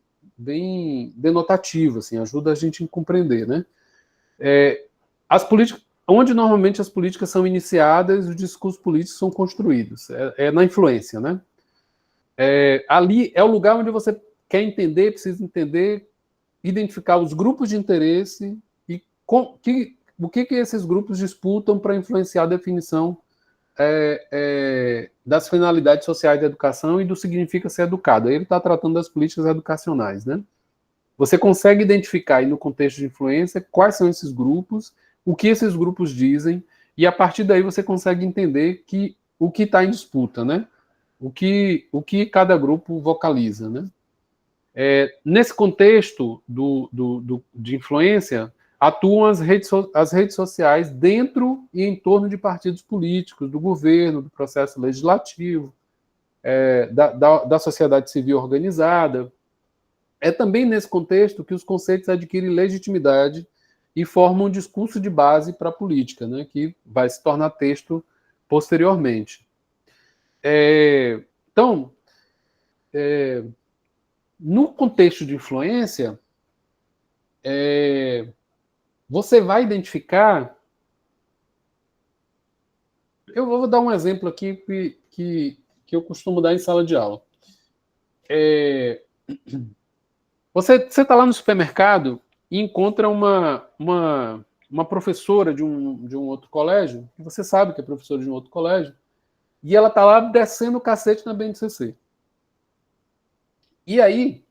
denotativo, assim, ajuda a gente a compreender, né? As políticas, onde normalmente as políticas são iniciadas, os discursos políticos são construídos, na influência, né? Ali é o lugar onde você quer entender, precisa entender, identificar os grupos de interesse e o que esses grupos disputam para influenciar a definição das finalidades sociais da educação e do significa ser educado. Aí ele está tratando das políticas educacionais, né? Você consegue identificar aí no contexto de influência quais são esses grupos, o que esses grupos dizem, e a partir daí você consegue entender o que está em disputa, né? O que cada grupo vocaliza, né? Nesse contexto de influência, atuam as redes sociais dentro e em torno de partidos políticos, do governo, do processo legislativo, da sociedade civil organizada. É também nesse contexto que os conceitos adquirem legitimidade e formam um discurso de base para a política, né, que vai se tornar texto posteriormente. Então, no contexto de influência, você vai identificar... Eu vou dar um exemplo aqui que eu costumo dar em sala de aula. Você está lá no supermercado e encontra uma professora de um outro colégio, que você sabe que é professora de um outro colégio, e ela está lá descendo o cacete na BNCC. E aí,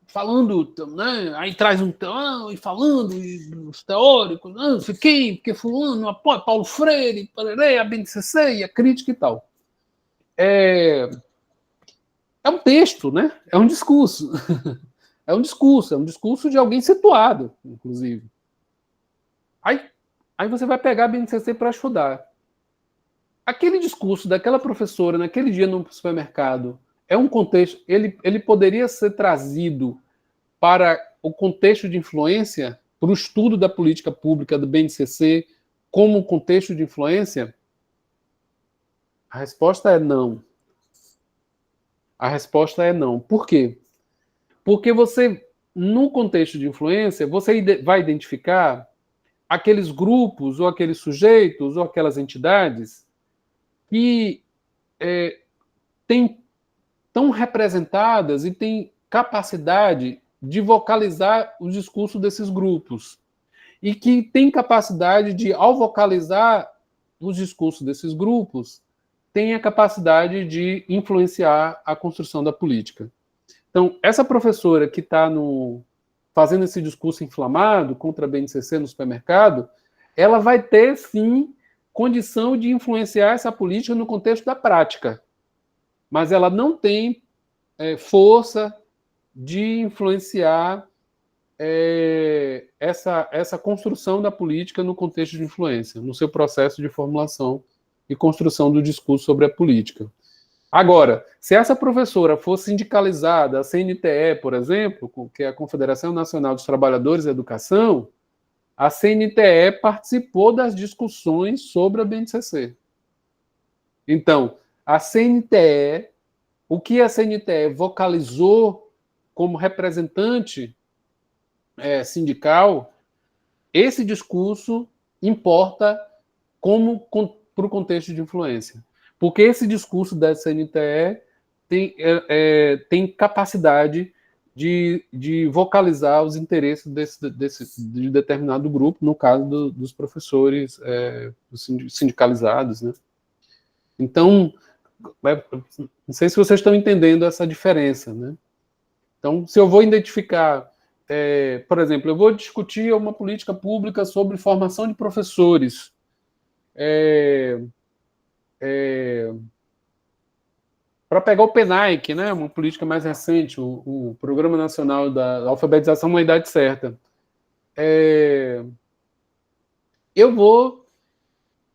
falando, né, aí traz e falando os teóricos, não sei quem, porque fulano apoia Paulo Freire, a BNCC e a crítica e tal. É um texto, né? É um discurso. É um discurso de alguém situado, inclusive. Aí você vai pegar a BNCC para estudar. Aquele discurso daquela professora naquele dia no supermercado é um contexto, ele poderia ser trazido para o contexto de influência, para o estudo da política pública do BNCC como um contexto de influência? A resposta é não. A resposta é não. Por quê? Porque você, no contexto de influência, você vai identificar aqueles grupos, ou aqueles sujeitos, ou aquelas entidades que estão representadas e têm capacidade de vocalizar o discurso desses grupos. E que têm capacidade de, ao vocalizar os discursos desses grupos, tem a capacidade de influenciar a construção da política. Então, essa professora que está fazendo esse discurso inflamado contra a BNCC no supermercado, ela vai ter, sim, condição de influenciar essa política no contexto da prática. Mas ela não tem força de influenciar essa construção da política no contexto de influência, no seu processo de formulação e construção do discurso sobre a política. Agora, se essa professora fosse sindicalizada, a CNTE, por exemplo, que é a Confederação Nacional dos Trabalhadores da Educação, a CNTE participou das discussões sobre a BNCC. Então, a CNTE, o que a CNTE vocalizou como representante sindical, esse discurso importa para o contexto de influência. Porque esse discurso da CNTE tem capacidade de vocalizar os interesses de determinado grupo, no caso dos professores dos sindicalizados, né? Então, não sei se vocês estão entendendo essa diferença, né? Então, se eu vou identificar, por exemplo, eu vou discutir uma política pública sobre formação de professores, para pegar o PNAEC, né, uma política mais recente, o Programa Nacional da Alfabetização na Idade Certa, eu vou,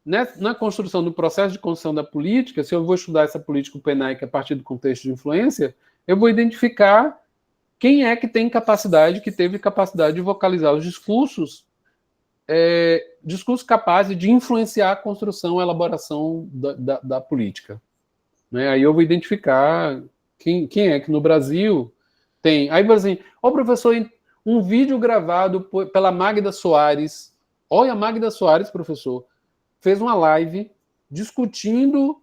né, na construção do processo de construção da política, se eu vou estudar essa política, o PNAEC, a partir do contexto de influência, eu vou identificar quem é que tem capacidade, que teve capacidade de vocalizar os discursos, discursos capazes de influenciar a construção, a elaboração da política. Né? Aí eu vou identificar quem é que no Brasil tem. Aí, por exemplo, professor, um vídeo gravado pela Magda Soares. Olha, a Magda Soares, professor, fez uma live discutindo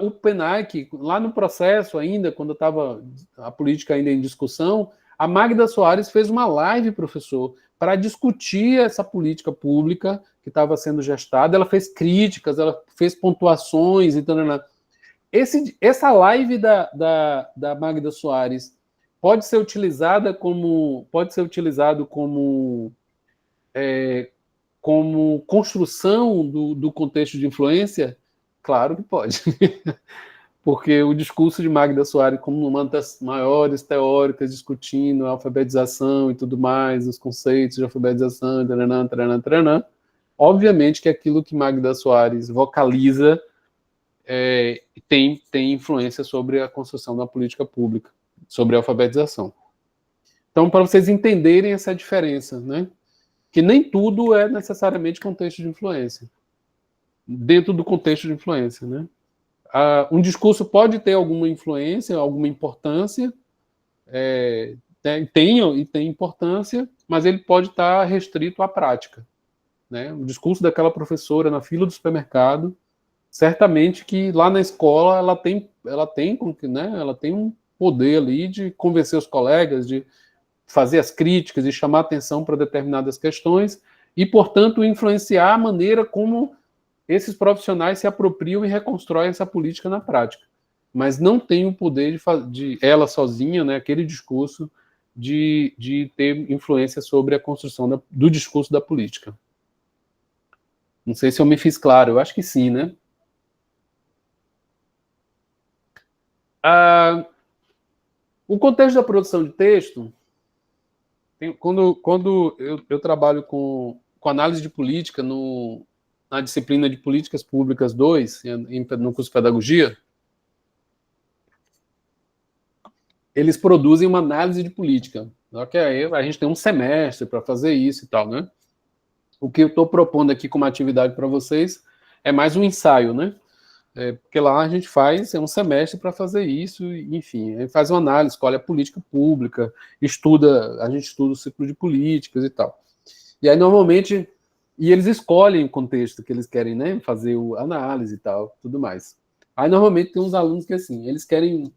o PNAEC, lá no processo ainda, quando estava a política ainda em discussão, a Magda Soares fez uma live, professor, para discutir essa política pública que estava sendo gestada. Ela fez críticas, ela fez pontuações, então, essa live da Magda Soares pode ser utilizado como construção do contexto de influência? Claro que pode. Porque o discurso de Magda Soares, como uma das maiores teóricas discutindo a alfabetização e tudo mais, os conceitos de alfabetização, obviamente que aquilo que Magda Soares vocaliza tem influência sobre a construção da política pública, sobre a alfabetização. Então, para vocês entenderem essa diferença, né? Que nem tudo é necessariamente contexto de influência. Dentro do contexto de influência, né? Um discurso pode ter alguma influência, alguma importância, tem importância, mas ele pode estar restrito à prática. Né? O discurso daquela professora na fila do supermercado, certamente que lá na escola ela tem um poder ali de convencer os colegas, de fazer as críticas, de chamar atenção para determinadas questões e, portanto, influenciar a maneira como esses profissionais se apropriam e reconstroem essa política na prática. Mas não tem o poder de ela sozinha, né, aquele discurso, de ter influência sobre a construção do discurso da política. Não sei se eu me fiz claro, eu acho que sim, né? O contexto da produção de texto, quando eu trabalho com análise de política na disciplina de Políticas Públicas 2, no curso de Pedagogia, eles produzem uma análise de política. Okay? A gente tem um semestre para fazer isso e tal, né? O que eu estou propondo aqui como atividade para vocês é mais um ensaio, né? Porque lá a gente faz um semestre para fazer isso, enfim, a gente faz uma análise, escolhe a política pública, a gente estuda o ciclo de políticas e tal. E aí, normalmente, eles escolhem o contexto que eles querem, né, fazer a análise e tal, tudo mais. Aí, normalmente, tem uns alunos que, assim,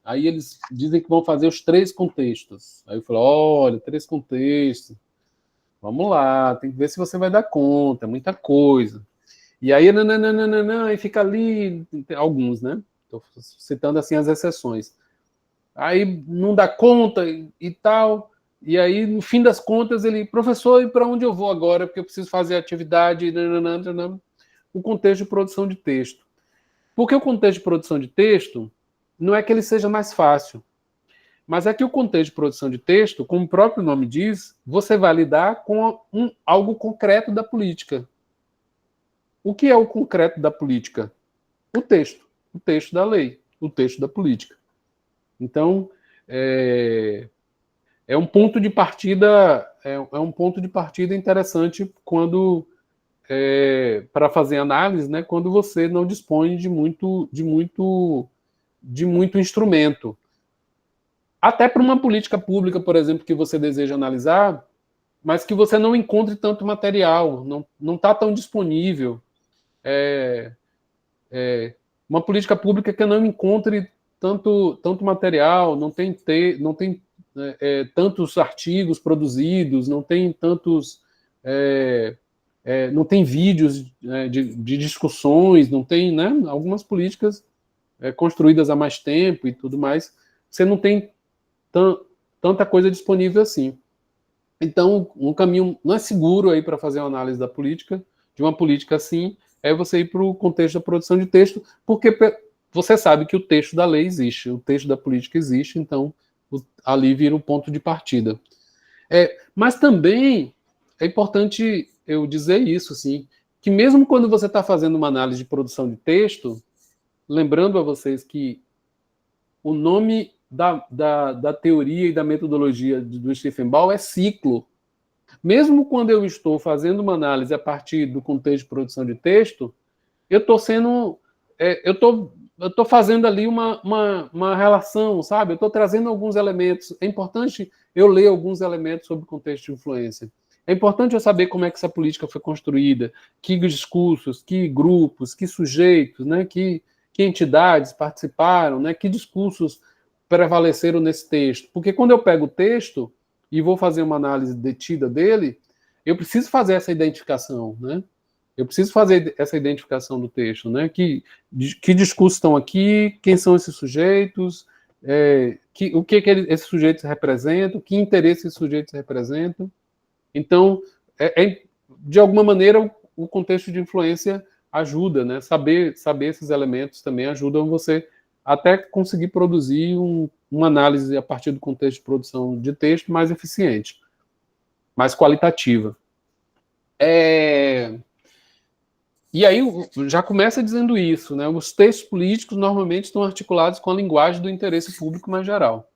aí eles dizem que vão fazer os 3 contextos. Aí eu falo, olha, 3 contextos, vamos lá, tem que ver se você vai dar conta, é muita coisa. E aí, e fica ali, alguns, né? Estou citando, assim, as exceções. Aí não dá conta e tal, e aí, no fim das contas, professor, e para onde eu vou agora? Porque eu preciso fazer atividade, o contexto de produção de texto. Porque o contexto de produção de texto não é que ele seja mais fácil, mas é que o contexto de produção de texto, como o próprio nome diz, você vai lidar com algo concreto da política. O que é o concreto da política? O texto da lei, o texto da política. Então, é um ponto de partida, interessante quando para fazer análise, né? Quando você não dispõe de muito instrumento. Até para uma política pública, por exemplo, que você deseja analisar, mas que você não encontre tanto material, não está tão disponível. Uma política pública que não encontre tanto material, não tem né, tantos artigos produzidos, não tem tantos... não tem vídeos de discussões, não tem, né, algumas políticas construídas há mais tempo e tudo mais, você não tem tanta coisa disponível assim. Então, um caminho não é seguro aí para fazer uma análise da política, de uma política assim, é você ir para o contexto da produção de texto, porque você sabe que o texto da lei existe, o texto da política existe, então ali vira o ponto de partida. Mas também é importante eu dizer isso, assim, que mesmo quando você está fazendo uma análise de produção de texto, lembrando a vocês que o nome da teoria e da metodologia do Stephen Ball é ciclo. Mesmo quando eu estou fazendo uma análise a partir do contexto de produção de texto, eu estou sendo... eu estou fazendo ali uma relação, sabe? Eu estou trazendo alguns elementos. É importante eu ler alguns elementos sobre o contexto de influência. É importante eu saber como é que essa política foi construída, que discursos, que grupos, que sujeitos, né? que entidades participaram, né? Que discursos prevaleceram nesse texto. Porque quando eu pego o texto e vou fazer uma análise detida dele, eu preciso fazer essa identificação, né? Eu preciso fazer essa identificação do texto, né? Que discursos estão aqui, quem são esses sujeitos, o que esses sujeitos representam, que interesse esses sujeitos representam. Então, de alguma maneira, o contexto de influência ajuda, né? Saber esses elementos também ajudam você até conseguir produzir uma análise a partir do contexto de produção de texto mais eficiente, mais qualitativa. E aí já começa dizendo isso, né? Os textos políticos normalmente estão articulados com a linguagem do interesse público mais geral.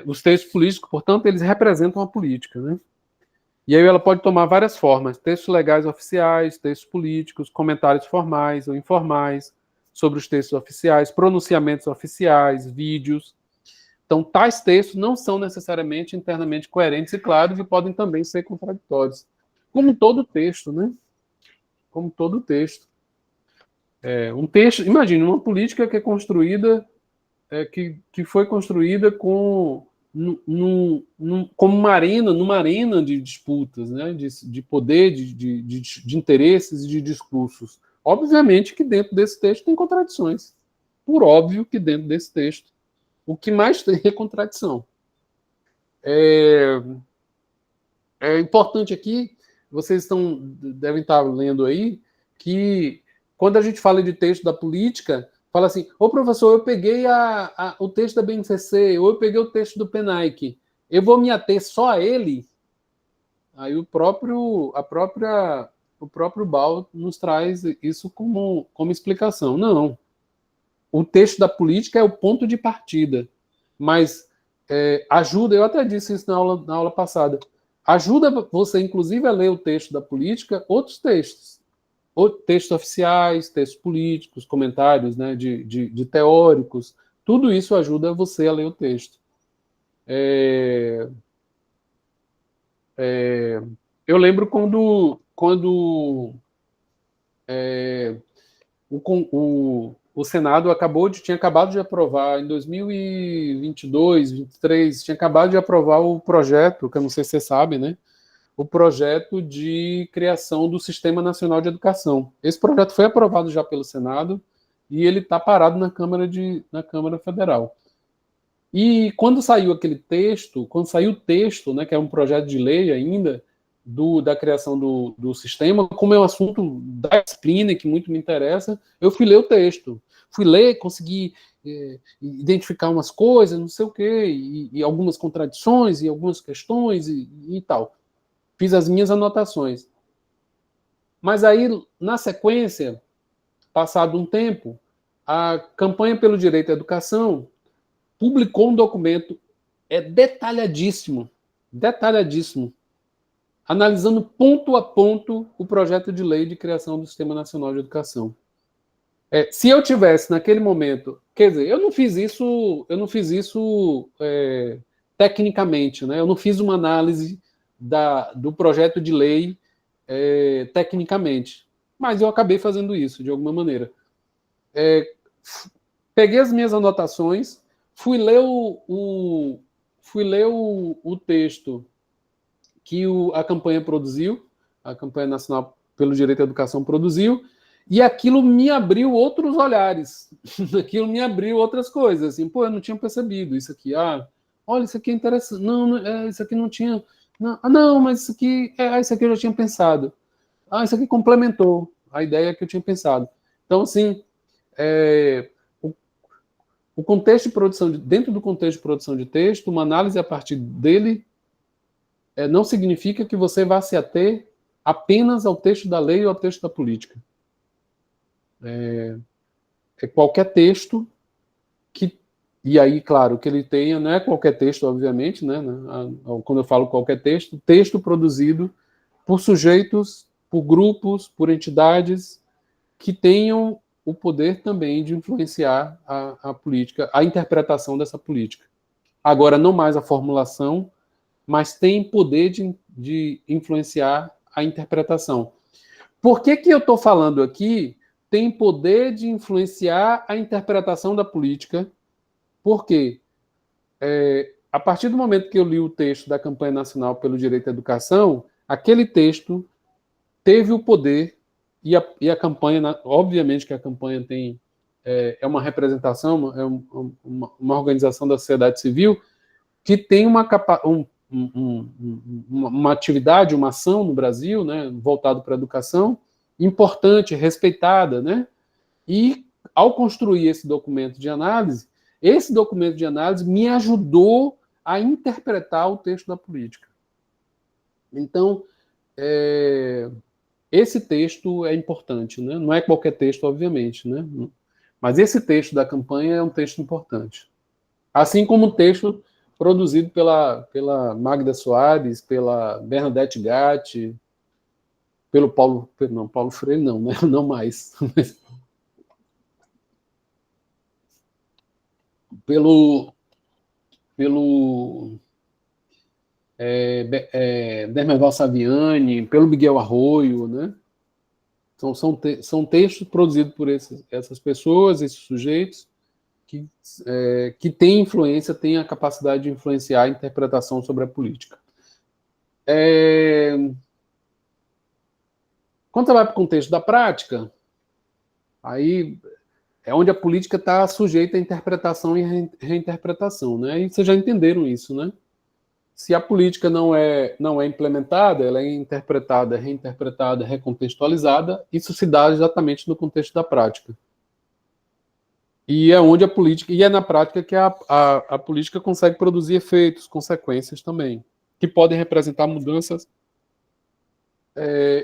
Os textos políticos, portanto, eles representam a política, né? E aí ela pode tomar várias formas: textos legais oficiais, textos políticos, comentários formais ou informais sobre os textos oficiais, pronunciamentos oficiais, vídeos. Então, tais textos não são necessariamente internamente coerentes e claros e podem também ser contraditórios. Como todo texto, né? Como todo texto. Um texto, imagine, uma política que é construída, que foi construída como numa arena de disputas, né? de poder, de interesses e de discursos. Obviamente que dentro desse texto tem contradições. Por óbvio que dentro desse texto o que mais tem é contradição. É importante aqui, vocês devem estar lendo aí, que quando a gente fala de texto da política, fala assim: ô professor, eu peguei o texto da BNCC, ou eu peguei o texto do PENAIC, eu vou me ater só a ele? Aí o próprio Ball nos traz isso como explicação. Não. O texto da política é o ponto de partida, mas ajuda, eu até disse isso na aula passada, ajuda você, inclusive, a ler o texto da política, outros textos oficiais, textos políticos, comentários, né, de teóricos, tudo isso ajuda você a ler o texto. Eu lembro quando o Senado tinha acabado de aprovar, em 2022, 2023, tinha acabado de aprovar o projeto, que eu não sei se você sabe, né? O projeto de criação do Sistema Nacional de Educação. Esse projeto foi aprovado já pelo Senado e ele está parado na Câmara Federal. E quando saiu aquele texto, né, que é um projeto de lei ainda, da criação do sistema, como é um assunto da disciplina que muito me interessa, eu fui ler o texto. Fui ler, consegui identificar umas coisas, não sei o quê, e algumas contradições, e algumas questões, e tal. Fiz as minhas anotações. Mas aí, na sequência, passado um tempo, a Campanha pelo Direito à Educação publicou um documento detalhadíssimo, analisando ponto a ponto o projeto de lei de criação do Sistema Nacional de Educação. Se eu tivesse naquele momento, quer dizer, eu não fiz isso tecnicamente, né? Eu não fiz uma análise do projeto de lei tecnicamente, mas eu acabei fazendo isso de alguma maneira. Peguei as minhas anotações, fui ler fui ler o texto que a campanha produziu, a campanha nacional pelo direito à educação produziu, e aquilo me abriu outros olhares, aquilo me abriu outras coisas, assim, pô, eu não tinha percebido isso aqui, olha, isso aqui é interessante, não, isso aqui não tinha, não, mas isso aqui eu já tinha pensado, isso aqui complementou a ideia que eu tinha pensado. Então, assim, o contexto de produção, dentro do contexto de produção de texto, uma análise a partir dele não significa que você vá se ater apenas ao texto da lei ou ao texto da política. Qualquer texto e aí, claro, que ele tenha, não é qualquer texto, obviamente, né? Quando eu falo qualquer texto produzido por sujeitos, por grupos, por entidades que tenham o poder também de influenciar a política, a interpretação dessa política. Agora, não mais a formulação, mas tem poder de influenciar a interpretação. Por que eu estou falando aqui tem poder de influenciar a interpretação da política? Porque a partir do momento que eu li o texto da campanha nacional pelo direito à educação, aquele texto teve o poder, e a campanha, obviamente que a campanha é uma representação, é uma organização da sociedade civil que tem uma atividade, uma ação no Brasil, né, voltado para a educação, importante, respeitada, né? E ao construir esse documento de análise me ajudou a interpretar o texto da política. Então, esse texto é importante, né? Não é qualquer texto, obviamente, né? Mas esse texto da campanha é um texto importante. Assim como o texto produzido pela Magda Soares, pela Bernadette Gatti, pelo Paulo Freire não, né? Não mais. pelo Dermeval Saviani, pelo Miguel Arroio, né? São textos produzidos por essas pessoas, esses sujeitos, que têm influência, têm a capacidade de influenciar a interpretação sobre a política. Quando você vai para o contexto da prática, aí é onde a política está sujeita a interpretação e reinterpretação, né? E vocês já entenderam isso, né? Se a política não é implementada, ela é interpretada, reinterpretada, recontextualizada, isso se dá exatamente no contexto da prática. E é onde a política, e é na prática que a política consegue produzir efeitos, consequências também, que podem representar mudanças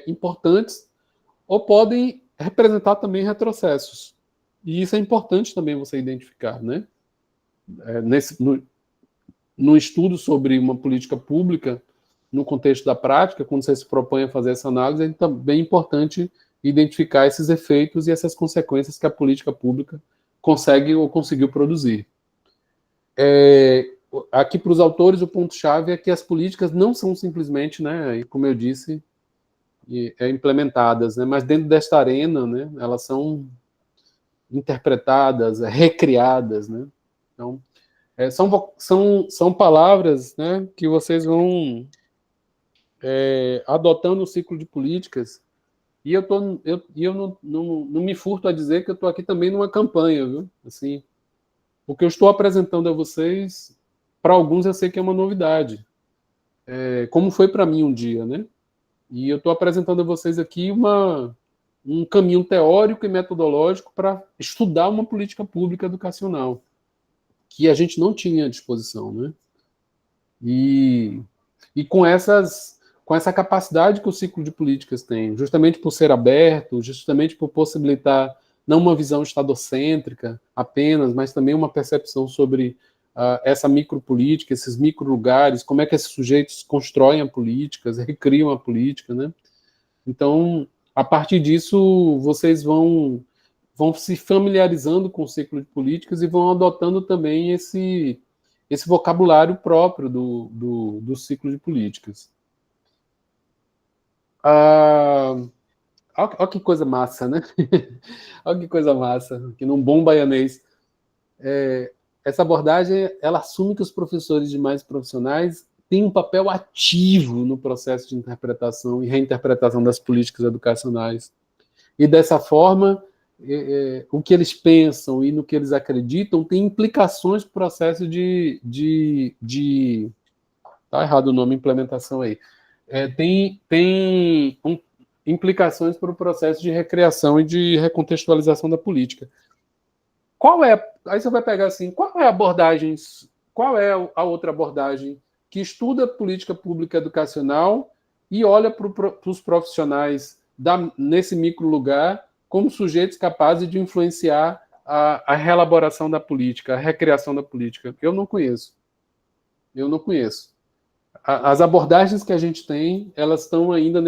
importantes ou podem representar também retrocessos. E isso é importante também você identificar, né? No estudo sobre uma política pública, no contexto da prática, quando você se propõe a fazer essa análise, é também importante identificar esses efeitos e essas consequências que a política pública consegue ou conseguiu produzir. Aqui para os autores, o ponto-chave é que as políticas não são simplesmente, né, como eu disse, implementadas, né, mas dentro desta arena, né, elas são interpretadas, recriadas, né? Então, são palavras, né, que vocês vão adotando o ciclo de políticas, e eu não me furto a dizer que eu estou aqui também numa campanha, viu? Assim, o que eu estou apresentando a vocês, para alguns eu sei que é uma novidade, como foi para mim um dia, né? E eu estou apresentando a vocês aqui um caminho teórico e metodológico para estudar uma política pública educacional, que a gente não tinha à disposição, né? E com essa capacidade que o ciclo de políticas tem, justamente por ser aberto, justamente por possibilitar não uma visão estadocêntrica apenas, mas também uma percepção sobre essa micropolítica, esses microlugares, como é que esses sujeitos constroem a política, recriam a política, né? Então, a partir disso, vocês vão se familiarizando com o ciclo de políticas e vão adotando também esse vocabulário próprio do ciclo de políticas. Olha que coisa massa, né? Olha que coisa massa, que num bom baianês. essa abordagem ela assume que os professores de mais profissionais têm um papel ativo no processo de interpretação e reinterpretação das políticas educacionais. E dessa forma, o que eles pensam e no que eles acreditam tem implicações para o processo tá errado o nome implementação aí. Implicações para o processo de recriação e de recontextualização da política. Aí você vai pegar assim, qual é a outra abordagem que estuda política pública educacional e olha para os profissionais nesse micro lugar como sujeitos capazes de influenciar a reelaboração da política, a recriação da política? Eu não conheço. As abordagens que a gente tem, elas estão ainda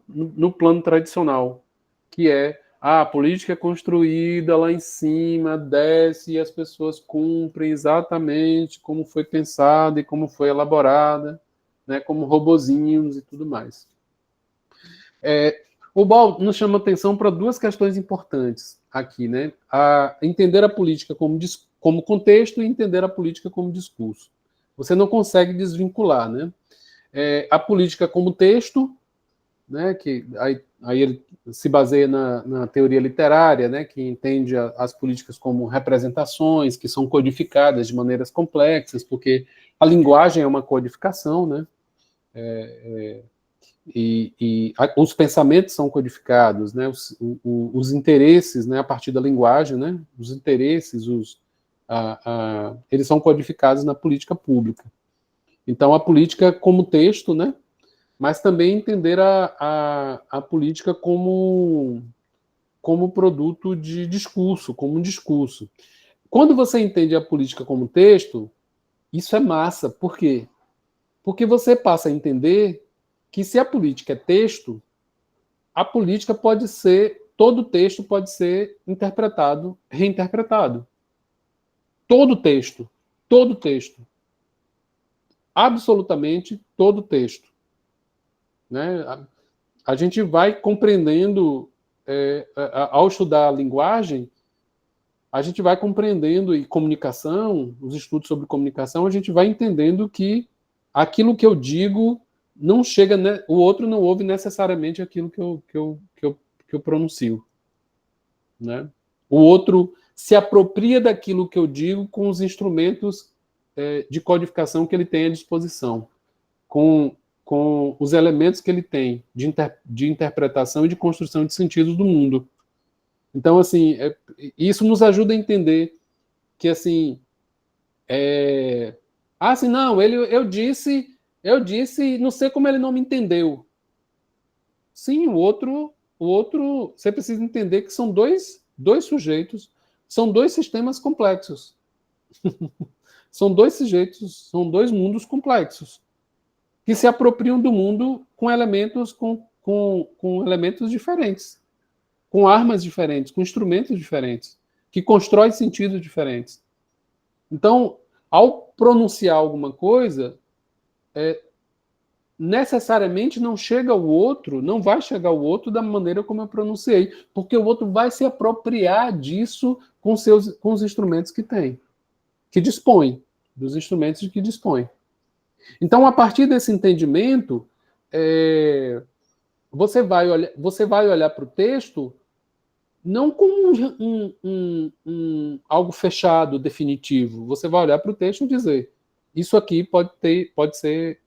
no plano tradicional, que é a política é construída lá em cima, desce e as pessoas cumprem exatamente como foi pensada e como foi elaborada, né, como robozinhos e tudo mais. O Ball nos chama atenção para duas questões importantes aqui, né? Entender a política como contexto e entender a política como discurso. Você não consegue desvincular, né? A política como texto, né? Que aí ele se baseia na teoria literária, né? Que entende as políticas como representações que são codificadas de maneiras complexas, porque a linguagem é uma codificação, né? Os pensamentos são codificados, né? Os interesses, né? A partir da linguagem, né? Os interesses, eles são codificados na política pública. Então, a política como texto, né? Mas também entender a política como produto de discurso, como um discurso. Quando você entende a política como texto, isso é massa. Por quê? Porque você passa a entender que se a política é texto, a política todo texto pode ser interpretado, reinterpretado. Todo texto. Absolutamente todo texto. Né? A gente vai compreendendo, ao estudar a linguagem, a gente vai compreendendo, e comunicação, os estudos sobre comunicação, a gente vai entendendo que aquilo que eu digo não chega, né? O outro não ouve necessariamente aquilo que eu pronuncio. Né? O outro se apropria daquilo que eu digo com os instrumentos de codificação que ele tem à disposição, com os elementos que ele tem de interpretação e de construção de sentidos do mundo. Então, assim, isso nos ajuda a entender que, assim, assim, não, eu disse, não sei como ele não me entendeu. Sim, o outro, você precisa entender que são dois sujeitos, são dois sistemas complexos. São dois sujeitos, são dois mundos complexos, que se apropriam do mundo com elementos, com elementos diferentes, com armas diferentes, com instrumentos diferentes, que constroem sentidos diferentes. Então, ao pronunciar alguma coisa, necessariamente não vai chegar ao outro da maneira como eu pronunciei, porque o outro vai se apropriar disso com os instrumentos que tem, que dispõe, dos instrumentos de que dispõe. Então, a partir desse entendimento, você vai olhar para o texto não como algo fechado, definitivo. Você vai olhar para o texto e dizer: isso aqui pode ser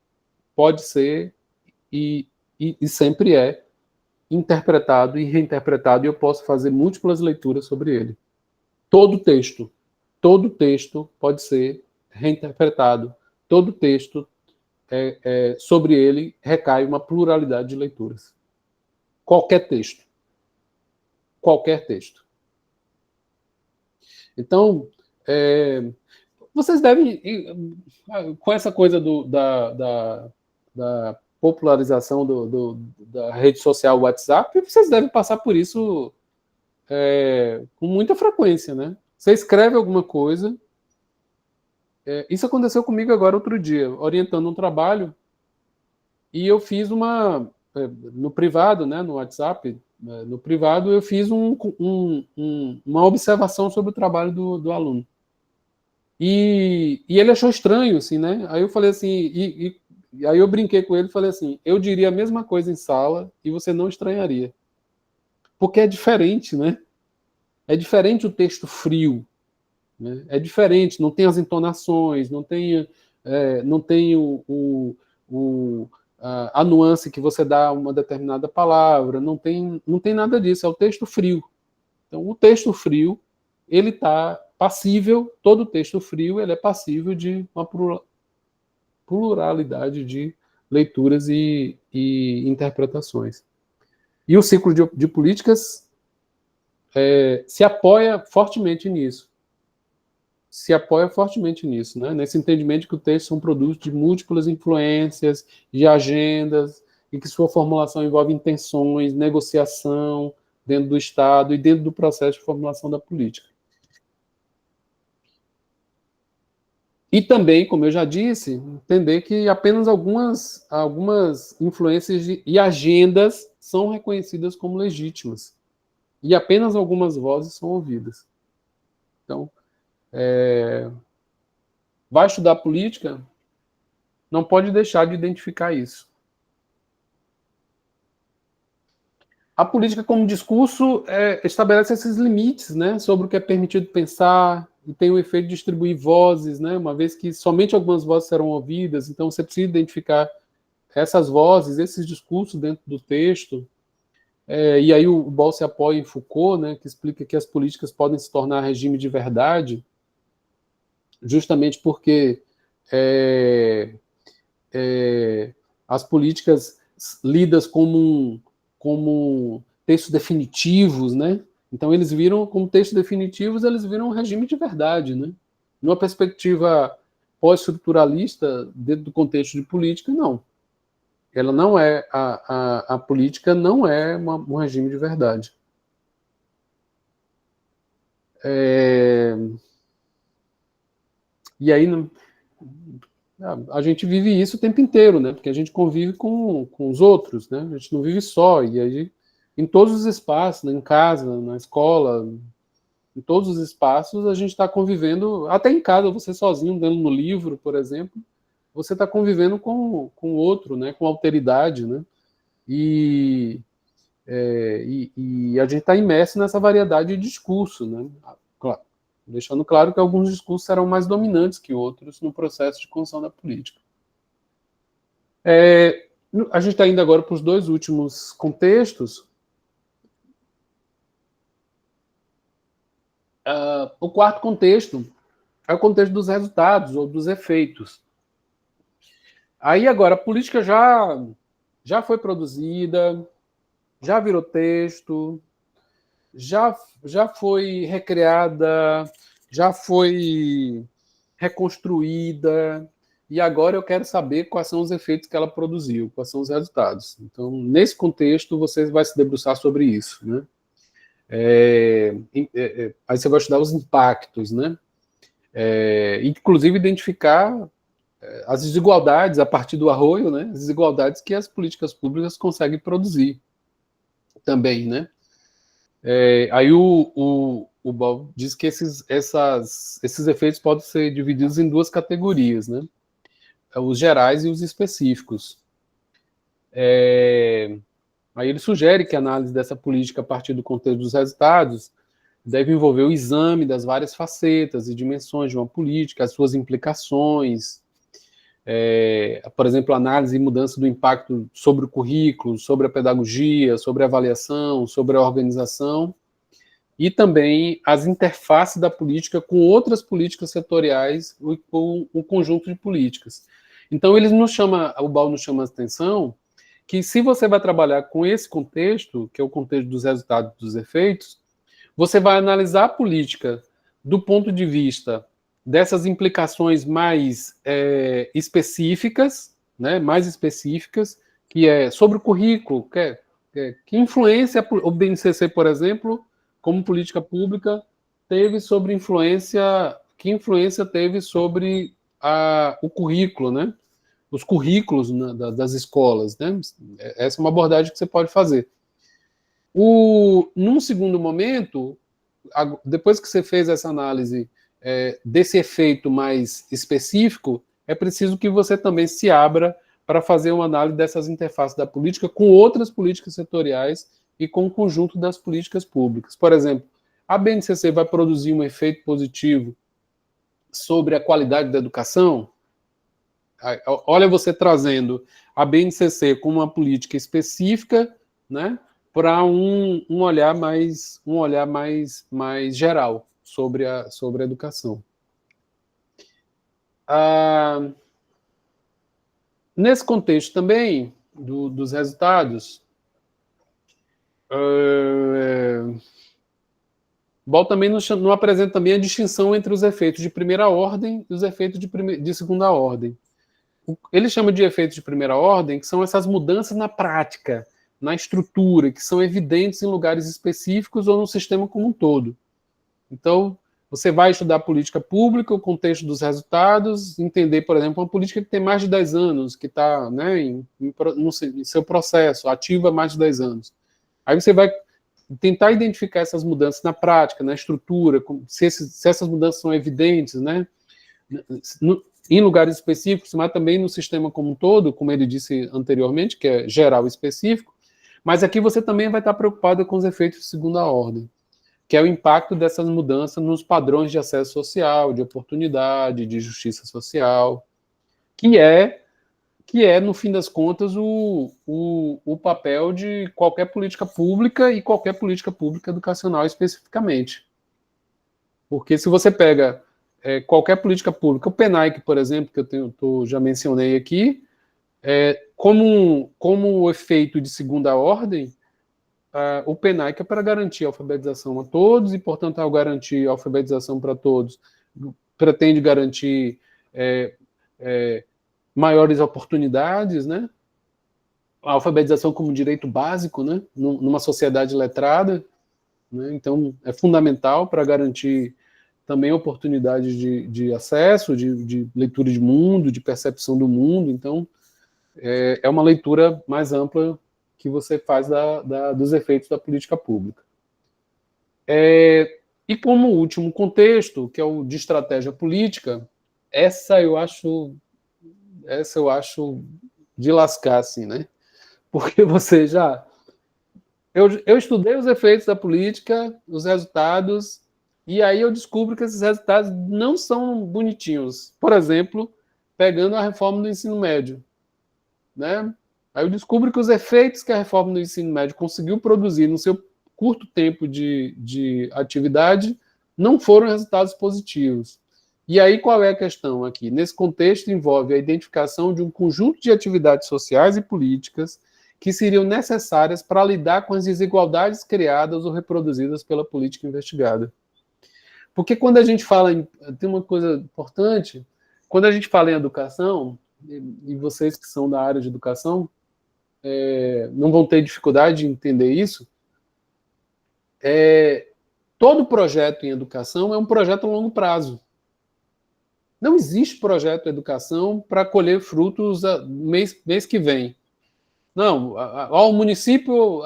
e sempre é interpretado e reinterpretado, e eu posso fazer múltiplas leituras sobre ele. Todo texto pode ser reinterpretado. Todo texto, sobre ele, recai uma pluralidade de leituras. Qualquer texto. Então, vocês devem, com essa coisa da popularização da rede social WhatsApp, vocês devem passar por isso com muita frequência, né? Você escreve alguma coisa. Isso aconteceu comigo agora outro dia, orientando um trabalho, e eu fiz no privado, né, no WhatsApp, no privado, eu fiz uma observação sobre o trabalho do aluno. E ele achou estranho, assim, né? Aí eu falei assim, e aí eu brinquei com ele e falei assim, eu diria a mesma coisa em sala e você não estranharia. Porque é diferente, né? É diferente o texto frio, né? É diferente, não tem as entonações, não tem, não tem a nuance que você dá a uma determinada palavra, não tem nada disso, é o texto frio. Então, o texto frio, ele está passível, todo texto frio, ele é passível de uma pluralidade de leituras e interpretações. E o ciclo de políticas se apoia fortemente nisso. Se apoia fortemente nisso, né? Nesse entendimento de que o texto são produtos de múltiplas influências, de agendas, e que sua formulação envolve intenções, negociação dentro do Estado e dentro do processo de formulação da política. E também, como eu já disse, entender que apenas algumas influências e agendas são reconhecidas como legítimas. E apenas algumas vozes são ouvidas. Então, vai estudar política, não pode deixar de identificar isso. A política como discurso estabelece esses limites, né, sobre o que é permitido pensar, e tem o efeito de distribuir vozes, né, uma vez que somente algumas vozes serão ouvidas, então você precisa identificar essas vozes, esses discursos dentro do texto, e aí o Ball se apoia em Foucault, né, que explica que as políticas podem se tornar regime de verdade, justamente porque as políticas lidas como textos definitivos, né? Então eles viram como textos definitivos, eles viram um regime de verdade, né? Numa perspectiva pós-estruturalista, dentro do contexto de política, não. Ela não é a política não é um regime de verdade. E aí a gente vive isso o tempo inteiro, né? Porque a gente convive com os outros, né? A gente não vive só, e aí em todos os espaços, né? Em casa, na escola, em todos os espaços a gente está convivendo, até em casa, você sozinho, lendo no livro, por exemplo, você está convivendo com o outro, né? Com alteridade, né? E a gente está imerso nessa variedade de discurso, né? Claro, deixando claro que alguns discursos serão mais dominantes que outros no processo de construção da política. A gente está indo agora para os dois últimos contextos. O quarto contexto é o contexto dos resultados ou dos efeitos. Aí agora a política já foi produzida, já virou texto, já foi recriada, já foi reconstruída, e agora eu quero saber quais são os efeitos que ela produziu, quais são os resultados. Então, nesse contexto, você vai se debruçar sobre isso, né? Aí você vai estudar os impactos, né? Inclusive identificar as desigualdades a partir do arroio, né? As desigualdades que as políticas públicas conseguem produzir também, né? Aí o Ball diz que esses efeitos podem ser divididos em duas categorias, né? Os gerais e os específicos. Aí ele sugere que a análise dessa política a partir do contexto dos resultados deve envolver o exame das várias facetas e dimensões de uma política, as suas implicações, por exemplo, análise e mudança do impacto sobre o currículo, sobre a pedagogia, sobre a avaliação, sobre a organização, e também as interfaces da política com outras políticas setoriais, com o conjunto de políticas. Então, o Ball nos chama a atenção que se você vai trabalhar com esse contexto, que é o contexto dos resultados e dos efeitos, você vai analisar a política do ponto de vista dessas implicações mais específicas, né, que é sobre o currículo, que influência o BNCC, por exemplo, como política pública, teve sobre que influência teve sobre o currículo, né? Os currículos das escolas, né? Essa é uma abordagem que você pode fazer. Num segundo momento, depois que você fez essa análise desse efeito mais específico, é preciso que você também se abra para fazer uma análise dessas interfaces da política com outras políticas setoriais e com o conjunto das políticas públicas. Por exemplo, a BNCC vai produzir um efeito positivo sobre a qualidade da educação? Olha você trazendo a BNCC como uma política específica, né, para um olhar mais geral sobre a educação. Nesse contexto também dos resultados, Ball também não apresenta também a distinção entre os efeitos de primeira ordem e os efeitos de segunda ordem. Ele chama de efeitos de primeira ordem, que são essas mudanças na prática, na estrutura, que são evidentes em lugares específicos ou no sistema como um todo. Então, você vai estudar política pública, o contexto dos resultados, entender, por exemplo, uma política que tem mais de 10 anos, que está, né, em seu processo, ativa há mais de 10 anos. Aí você vai tentar identificar essas mudanças na prática, na estrutura, se essas mudanças são evidentes, né, em lugares específicos, mas também no sistema como um todo, como ele disse anteriormente, que é geral e específico, mas aqui você também vai estar preocupado com os efeitos de segunda ordem, que é o impacto dessas mudanças nos padrões de acesso social, de oportunidade, de justiça social, que é, no fim das contas, o papel de qualquer política pública e qualquer política pública educacional especificamente. Porque se você pega qualquer política pública, o PENAIC, por exemplo, que eu já mencionei aqui, como o efeito de segunda ordem, o PENAIC é para garantir a alfabetização a todos, e, portanto, ao garantir a alfabetização para todos, pretende garantir maiores oportunidades, né? A alfabetização como direito básico, né? Numa sociedade letrada, né? Então, é fundamental para garantir também oportunidades de acesso, de leitura de mundo, de percepção do mundo. Então, é uma leitura mais ampla que você faz dos efeitos da política pública. E como último contexto, que é o de estratégia política, essa eu acho de lascar, assim, né? Porque você já... Eu estudei os efeitos da política, os resultados, e aí eu descubro que esses resultados não são bonitinhos. Por exemplo, pegando a reforma do ensino médio, né? Aí eu descubro que os efeitos que a reforma do ensino médio conseguiu produzir no seu curto tempo de atividade não foram resultados positivos. E aí qual é a questão aqui? Nesse contexto envolve a identificação de um conjunto de atividades sociais e políticas que seriam necessárias para lidar com as desigualdades criadas ou reproduzidas pela política investigada. Porque quando a gente fala tem uma coisa importante, quando a gente fala em educação, e vocês que são da área de educação não vão ter dificuldade de entender isso, todo projeto em educação é um projeto a longo prazo. Não existe projeto de educação para colher frutos mês que vem. Não, o município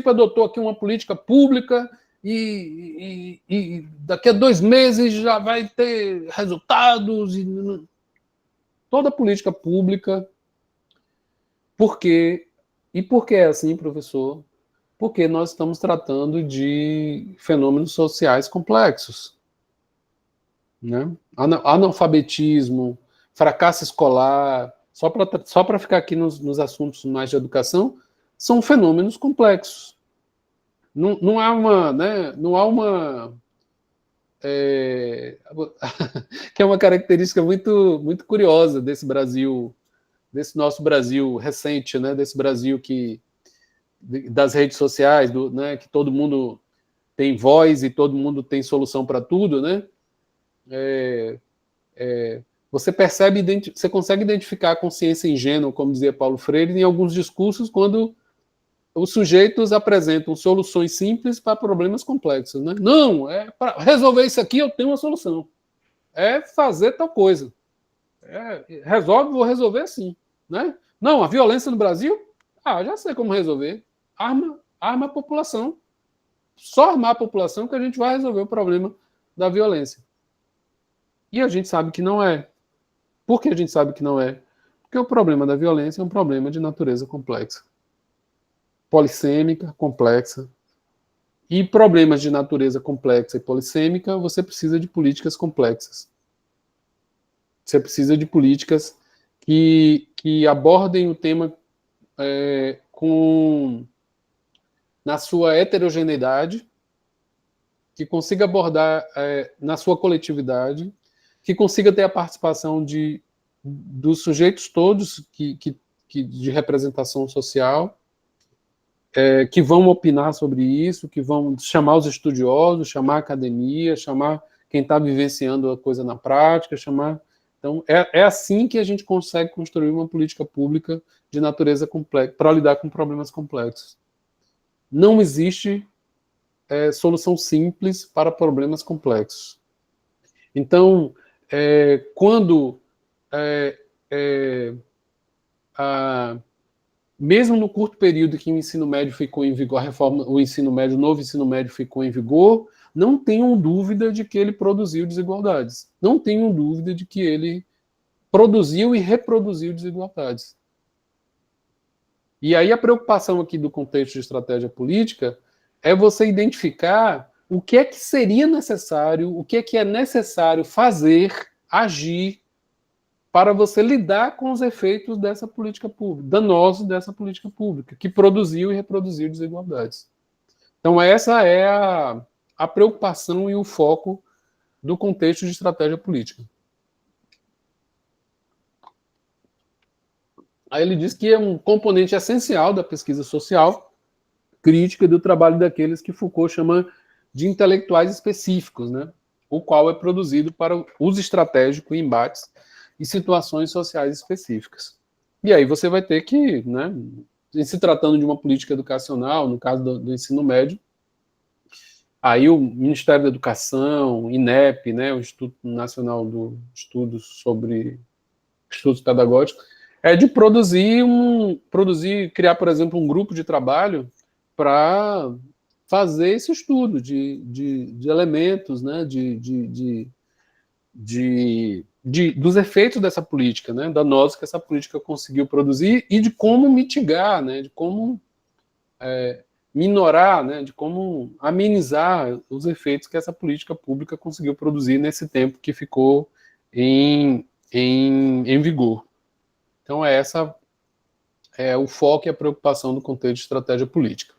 adotou aqui uma política pública e daqui a 2 meses já vai ter resultados. Toda política pública. Por quê? E por que é assim, professor? Porque nós estamos tratando de fenômenos sociais complexos, né? Analfabetismo, fracasso escolar, só para ficar aqui nos assuntos mais de educação, são fenômenos complexos. Não há uma, né, que é uma característica muito, muito curiosa desse Brasil, desse nosso Brasil recente, né, desse Brasil das redes sociais, né, que todo mundo tem voz e todo mundo tem solução para tudo, né? Você você consegue identificar a consciência ingênua, como dizia Paulo Freire, em alguns discursos, quando os sujeitos apresentam soluções simples para problemas complexos, né? Não, para resolver isso aqui eu tenho uma solução. É fazer tal coisa. Vou resolver assim, né? Não, a violência no Brasil? Já sei como resolver. Arma a população. Só armar a população que a gente vai resolver o problema da violência. E a gente sabe que não é. Por que a gente sabe que não é? Porque o problema da violência é um problema de natureza complexa. Polissêmica, complexa. E problemas de natureza complexa e polissêmica, você precisa de políticas complexas. Você precisa de políticas que abordem o tema na sua heterogeneidade, que consiga abordar na sua coletividade, que consiga ter a participação dos sujeitos todos de representação social, que vão opinar sobre isso, que vão chamar os estudiosos, chamar a academia, chamar quem está vivenciando a coisa na prática, chamar... Então, é assim que a gente consegue construir uma política pública de natureza complexa, para lidar com problemas complexos. Não existe solução simples para problemas complexos. Então, quando mesmo no curto período que o ensino médio ficou em vigor, o novo ensino médio ficou em vigor, não tenham dúvida de que ele produziu desigualdades. Não tenham dúvida de que ele produziu e reproduziu desigualdades. E aí a preocupação aqui do contexto de estratégia política é você identificar o que é que seria necessário, o que é necessário fazer, agir, para você lidar com os efeitos dessa política pública, danosos dessa política pública, que produziu e reproduziu desigualdades. Então essa é a preocupação e o foco do contexto de estratégia política. Aí ele diz que é um componente essencial da pesquisa social crítica do trabalho daqueles que Foucault chama de intelectuais específicos, né? O qual é produzido para uso estratégico em embates e situações sociais específicas. E aí você vai ter que, né, em se tratando de uma política educacional, no caso do ensino médio, aí o Ministério da Educação, INEP, né, o Instituto Nacional do Estudos sobre Estudos Pedagógicos, é de criar, por exemplo, um grupo de trabalho para fazer esse estudo de elementos, né, dos efeitos dessa política, né, danos que essa política conseguiu produzir e de como mitigar, né, de como minorar, né, de como amenizar os efeitos que essa política pública conseguiu produzir nesse tempo que ficou em vigor. Então essa é o foco e a preocupação do contexto de estratégia política.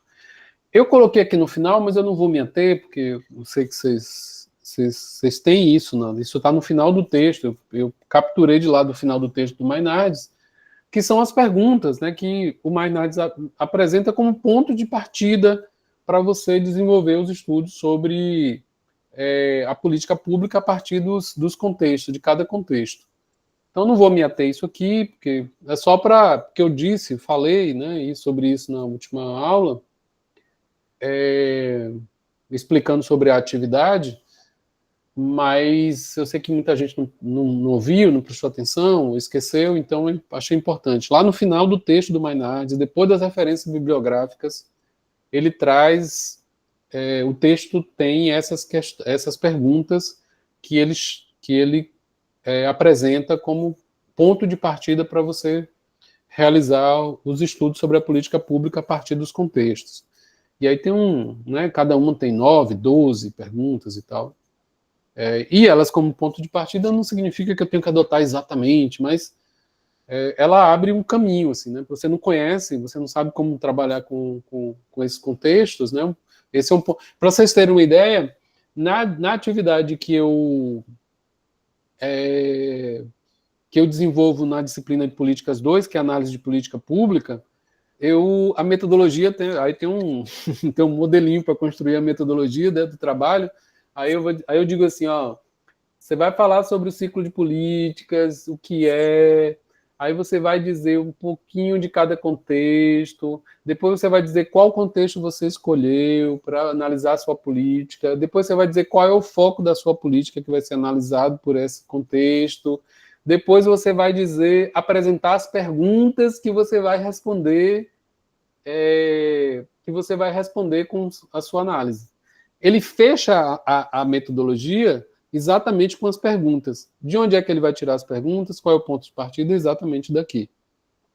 Eu coloquei aqui no final, mas eu não vou me ater, porque eu sei que vocês têm isso, né? Isso está no final do texto, eu capturei de lá do final do texto do Maynardes, que são as perguntas, né, que o Maynardes apresenta como ponto de partida para você desenvolver os estudos sobre a política pública a partir dos contextos, de cada contexto. Então não vou me ater isso aqui, porque é só para que eu falei, né, sobre isso na última aula, explicando sobre a atividade, mas eu sei que muita gente não ouviu, não prestou atenção, esqueceu, então eu achei importante. Lá no final do texto do Maynardes, depois das referências bibliográficas, ele traz, o texto tem essas perguntas que ele apresenta como ponto de partida para você realizar os estudos sobre a política pública a partir dos contextos. E aí tem né, cada uma tem 9, 12 perguntas e tal. E elas, como ponto de partida, não significa que eu tenho que adotar exatamente, mas ela abre um caminho, assim, né? Você não conhece, você não sabe como trabalhar com esses contextos, né? Esse é para vocês terem uma ideia, na atividade que eu desenvolvo na disciplina de Políticas 2, que é análise de política pública, a metodologia tem um modelinho para construir a metodologia dentro do trabalho. Aí eu digo assim, ó, você vai falar sobre o ciclo de políticas, o que é, aí você vai dizer um pouquinho de cada contexto, depois você vai dizer qual contexto você escolheu para analisar a sua política, depois você vai dizer qual é o foco da sua política que vai ser analisado por esse contexto, depois você vai apresentar as perguntas que você vai responder, com a sua análise. Ele fecha a metodologia exatamente com as perguntas. De onde é que ele vai tirar as perguntas? Qual é o ponto de partida? Exatamente daqui.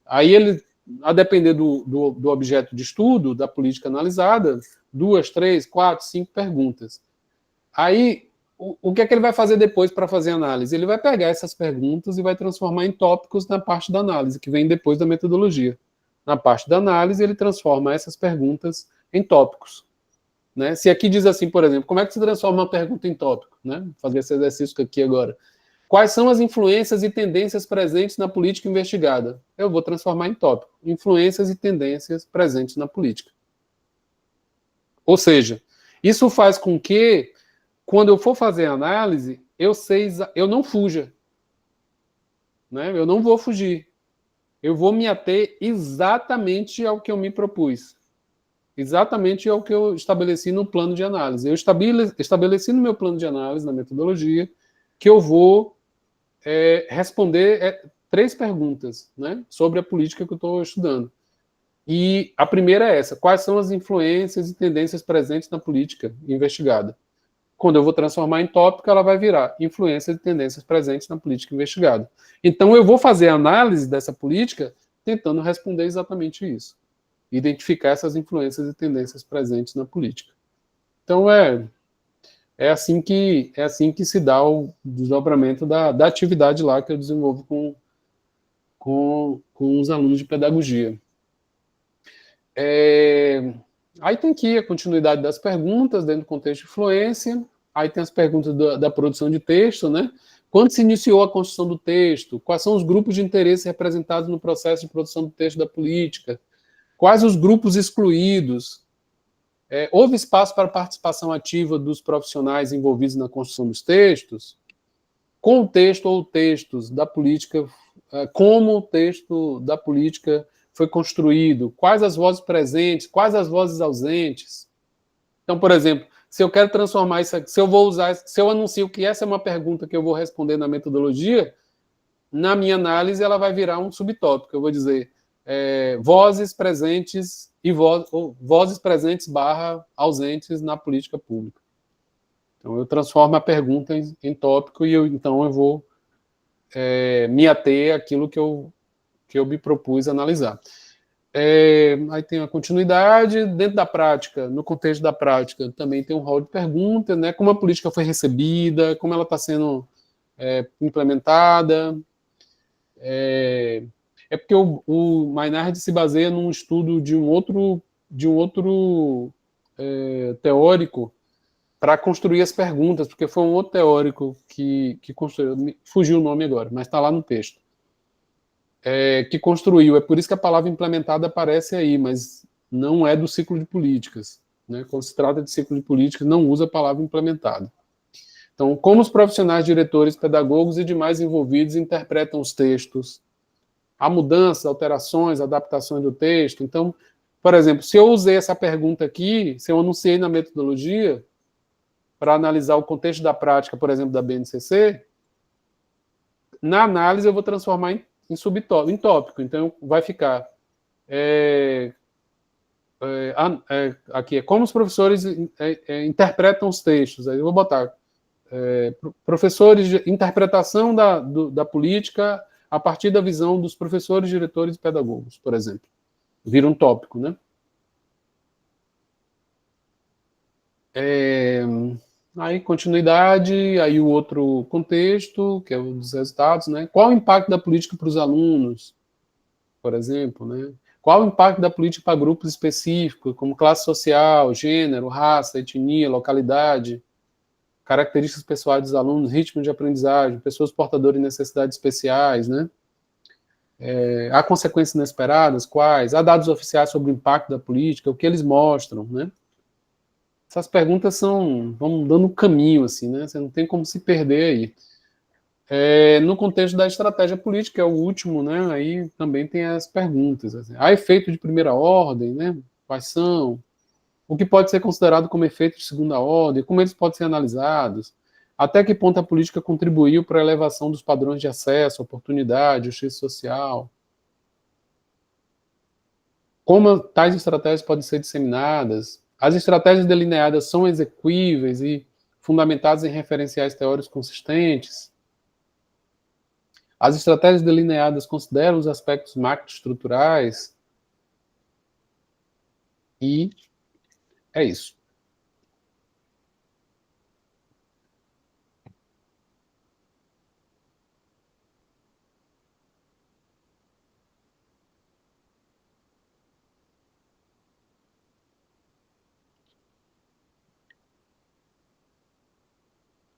Aí ele, a depender do objeto de estudo, da política analisada, 2, 3, 4, 5 perguntas. Aí, o que é que ele vai fazer depois para fazer análise? Ele vai pegar essas perguntas e vai transformar em tópicos na parte da análise, que vem depois da metodologia. Na parte da análise, ele transforma essas perguntas em tópicos. Né? Se aqui diz assim, por exemplo, como é que se transforma uma pergunta em tópico? Né? Vou fazer esse exercício aqui agora. Quais são as influências e tendências presentes na política investigada? Eu vou transformar em tópico. Influências e tendências presentes na política. Ou seja, isso faz com que, quando eu for fazer a análise, eu não fuja. Né? Eu não vou fugir. Eu vou me ater exatamente ao que eu me propus. Exatamente ao que eu estabeleci no plano de análise. Eu estabeleci no meu plano de análise, na metodologia, que eu vou responder 3 perguntas, né, sobre a política que eu estou estudando. E a primeira é essa: quais são as influências e tendências presentes na política investigada? Quando eu vou transformar em tópico, ela vai virar influências e tendências presentes na política investigada. Então, eu vou fazer a análise dessa política tentando responder exatamente isso. Identificar essas influências e tendências presentes na política. Então, é assim que se dá o desdobramento da atividade lá que eu desenvolvo com os alunos de pedagogia. Aí tem aqui a continuidade das perguntas dentro do contexto de influência. Aí tem as perguntas da produção de texto, né? Quando se iniciou a construção do texto? Quais são os grupos de interesse representados no processo de produção do texto da política? Quais os grupos excluídos? Houve espaço para participação ativa dos profissionais envolvidos na construção dos textos? Com o texto ou textos da política, como o texto da política foi construído? Quais as vozes presentes? Quais as vozes ausentes? Então, por exemplo, se eu quero transformar isso aqui, se eu anuncio que essa é uma pergunta que eu vou responder na metodologia, na minha análise ela vai virar um subtópico. Eu vou dizer vozes presentes e vozes presentes / ausentes na política pública. Então, eu transformo a pergunta em tópico e então eu vou me ater àquilo que eu me propus analisar. Aí tem a continuidade. Dentro da prática, no contexto da prática, também tem um rol de perguntas, né? Como a política foi recebida, como ela está sendo implementada. Porque o Maynard se baseia num estudo de um outro teórico para construir as perguntas, porque foi um outro teórico que construiu, fugiu o nome agora, mas está lá no texto, que construiu. É por isso que a palavra implementada aparece aí, mas não é do ciclo de políticas. Né? Quando se trata de ciclo de políticas, não usa a palavra implementada. Então, como os profissionais, diretores, pedagogos e demais envolvidos interpretam os textos, há mudanças, alterações, adaptações do texto. Então, por exemplo, se eu usei essa pergunta aqui, se eu anunciei na metodologia para analisar o contexto da prática, por exemplo, da BNCC, na análise eu vou transformar em tópico. Então, vai ficar aqui como os professores interpretam os textos. Aí eu vou botar professores de interpretação da política a partir da visão dos professores, diretores e pedagogos, por exemplo. Vira um tópico, né? Aí, continuidade, aí o outro contexto, que é o dos resultados, né? Qual o impacto da política para os alunos, por exemplo, né? Qual o impacto da política para grupos específicos, como classe social, gênero, raça, etnia, localidade, características pessoais dos alunos, ritmo de aprendizagem, pessoas portadoras de necessidades especiais, né? Há consequências inesperadas? Quais? Há dados oficiais sobre o impacto da política? O que eles mostram, né? Essas perguntas vão dando caminho, assim, né? Você não tem como se perder aí. No contexto da estratégia política, que é o último, né? Aí também tem as perguntas. Assim. Há efeito de primeira ordem, né? Quais são? O que pode ser considerado como efeito de segunda ordem? Como eles podem ser analisados? Até que ponto a política contribuiu para a elevação dos padrões de acesso, oportunidade, justiça social? Como tais estratégias podem ser disseminadas? As estratégias delineadas são execuíveis e fundamentados em referenciais teóricos consistentes. As estratégias delineadas consideram os aspectos macroestruturais. E é isso.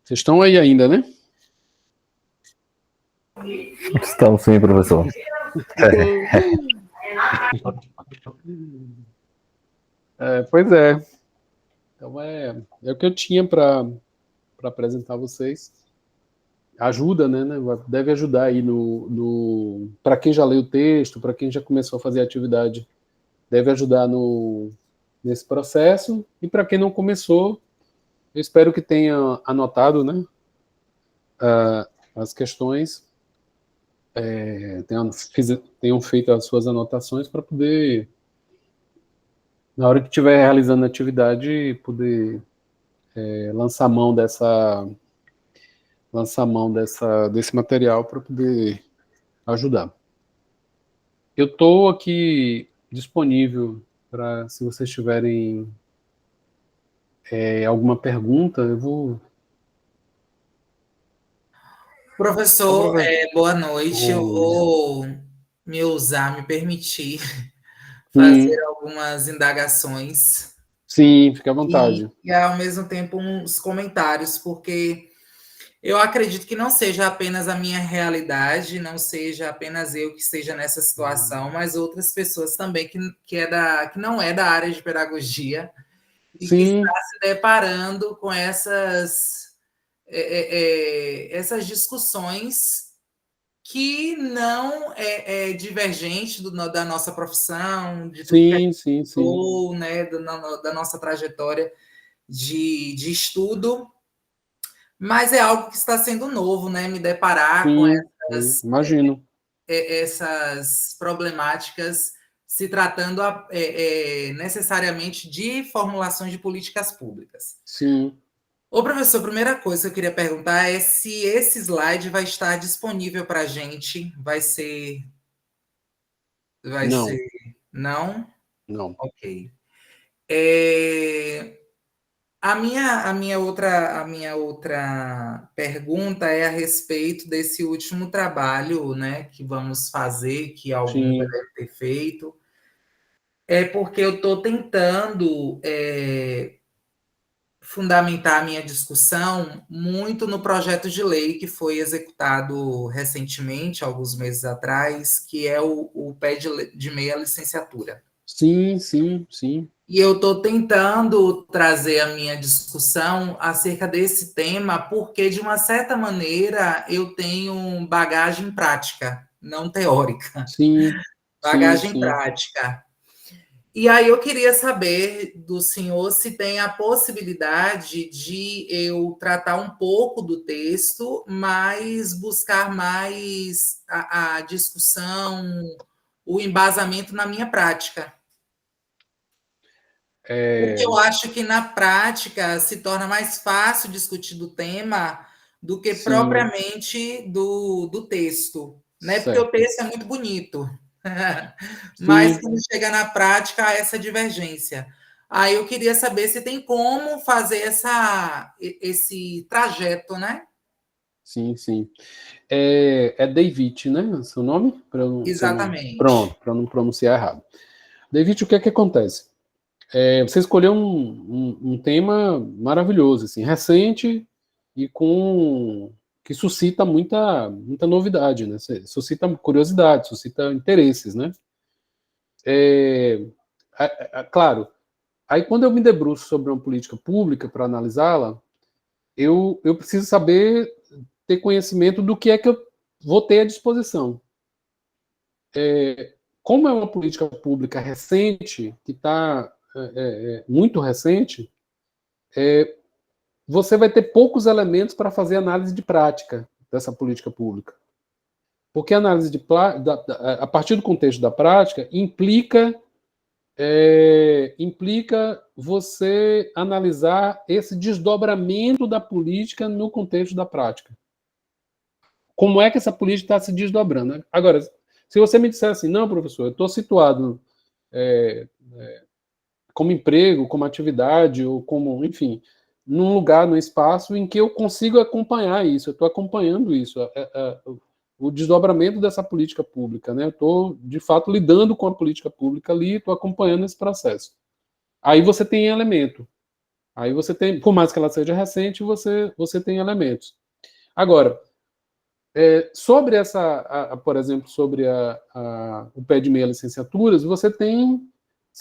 Vocês estão aí ainda, né? Estamos sim, professor. Pois é. Então é o que eu tinha para apresentar a vocês. Ajuda, né? Deve ajudar aí para quem já leu o texto, para quem já começou a fazer a atividade, deve ajudar nesse processo. E para quem não começou, eu espero que tenha anotado, né, as questões, tenham feito as suas anotações para poder, na hora que estiver realizando a atividade, poder lançar mão desse material para poder ajudar. Eu estou aqui disponível para, se vocês tiverem alguma pergunta, eu vou... Professor, boa noite. Eu vou me permitir fazer algumas indagações. Sim, fique à vontade. E, ao mesmo tempo, uns comentários, porque eu acredito que não seja apenas a minha realidade, não seja apenas eu que esteja nessa situação, mas outras pessoas também que não é da área de pedagogia e que está se deparando com essas discussões que não é divergente da nossa profissão, de tudo que a gente falou, né, da nossa trajetória de estudo, mas é algo que está sendo novo, né, me deparar com essas problemáticas, se tratando necessariamente de formulações de políticas públicas. Sim. Ô, professor, a primeira coisa que eu queria perguntar é se esse slide vai estar disponível para a gente. Vai ser... Não? Não. Ok. A minha outra pergunta é a respeito desse último trabalho, né, que vamos fazer, que algum já deve ter feito. É porque eu estou tentando fundamentar a minha discussão muito no projeto de lei que foi executado recentemente, alguns meses atrás, que é o PEC de meia licenciatura. Sim. E eu estou tentando trazer a minha discussão acerca desse tema, porque, de uma certa maneira, eu tenho bagagem prática, não teórica. Sim. Bagagem prática. E aí eu queria saber do senhor se tem a possibilidade de eu tratar um pouco do texto, mas buscar mais a discussão, o embasamento na minha prática. Porque eu acho que na prática se torna mais fácil discutir do tema do que propriamente do texto, né? Porque o texto é muito bonito. Mas quando chega na prática, há essa divergência. Aí eu queria saber se tem como fazer esse trajeto, né? Sim. É David, né? Seu nome? Exatamente. Pronto, para não pronunciar errado. David, o que é que acontece? Você escolheu um tema maravilhoso, assim, recente e que suscita muita novidade, né? Suscita curiosidade, suscita interesses, né? Claro, aí quando eu me debruço sobre uma política pública para analisá-la, eu preciso ter conhecimento do que é que eu vou ter à disposição. Como é uma política pública recente, que está muito recente, você vai ter poucos elementos para fazer análise de prática dessa política pública. Porque a análise a partir do contexto da prática implica implica você analisar esse desdobramento da política no contexto da prática. Como é que essa política está se desdobrando? Agora, se você me disser assim, não, professor, eu estou situado como emprego, como atividade, ou como, enfim, num lugar, num espaço em que eu consigo acompanhar isso, eu estou acompanhando isso, o desdobramento dessa política pública, né? Eu estou, de fato, lidando com a política pública ali, estou acompanhando esse processo. Aí você tem elemento. Aí você tem, por mais que ela seja recente, você tem elementos. Agora, sobre por exemplo, sobre o pé de meia licenciaturas, você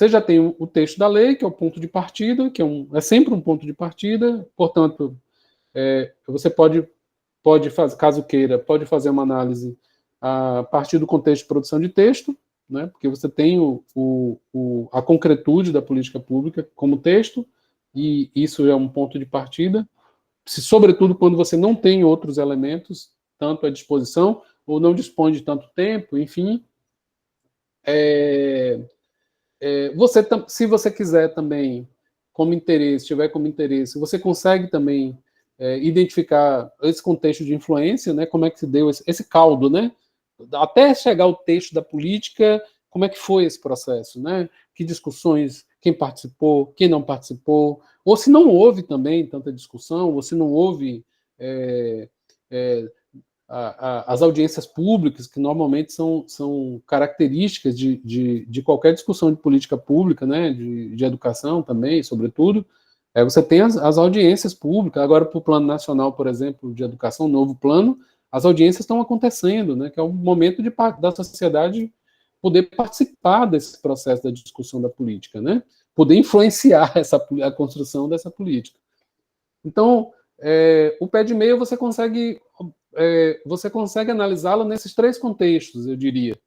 já tem o texto da lei, que é o ponto de partida, que é sempre um ponto de partida, portanto, você pode fazer, caso queira, pode fazer uma análise a partir do contexto de produção de texto, né, porque você tem a concretude da política pública como texto, e isso é um ponto de partida, sobretudo quando você não tem outros elementos, tanto à disposição, ou não dispõe de tanto tempo, enfim. Se você quiser também, tiver como interesse, você consegue também identificar esse contexto de influência, né, como é que se deu esse caldo, né, até chegar ao texto da política, como é que foi esse processo, né, que discussões, quem participou, quem não participou, ou se não houve também tanta discussão, ou se não houve as audiências públicas, que normalmente são características de qualquer discussão de política pública, né, de educação também, sobretudo, você tem as audiências públicas. Agora, para o Plano Nacional, por exemplo, de Educação, novo plano, as audiências estão acontecendo, né, que é o momento da sociedade poder participar desse processo da discussão da política, né, poder influenciar a construção dessa política. Então, o pé de meia você consegue analisá-lo nesses três contextos, eu diria.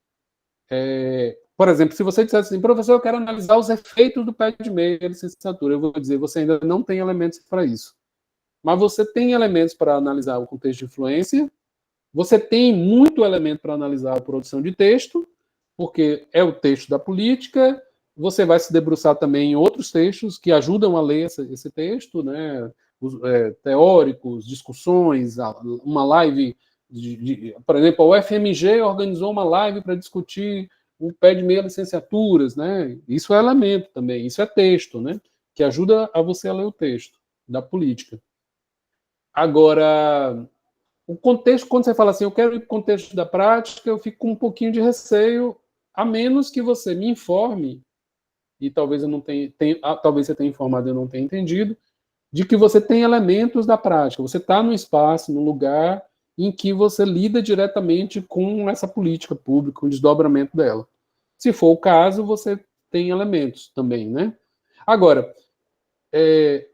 Por exemplo, se você disser assim, professor, eu quero analisar os efeitos do pé de meia da licenciatura, eu vou dizer, você ainda não tem elementos para isso. Mas você tem elementos para analisar o contexto de influência, você tem muito elemento para analisar a produção de texto, porque é o texto da política, você vai se debruçar também em outros textos que ajudam a ler esse texto, né? Teóricos, discussões, uma live, por exemplo, a UFMG organizou uma live para discutir o pé de meia licenciaturas, né? Isso é elemento também, isso é texto, né? Que ajuda a você a ler o texto da política. Agora, o contexto, quando você fala assim, eu quero ir para o contexto da prática, eu fico com um pouquinho de receio, a menos que você me informe, e talvez eu não talvez você tenha informado e eu não tenha entendido, de que você tem elementos da prática. Você está no espaço, no lugar em que você lida diretamente com essa política pública, o desdobramento dela. Se for o caso, você tem elementos também, né? Agora,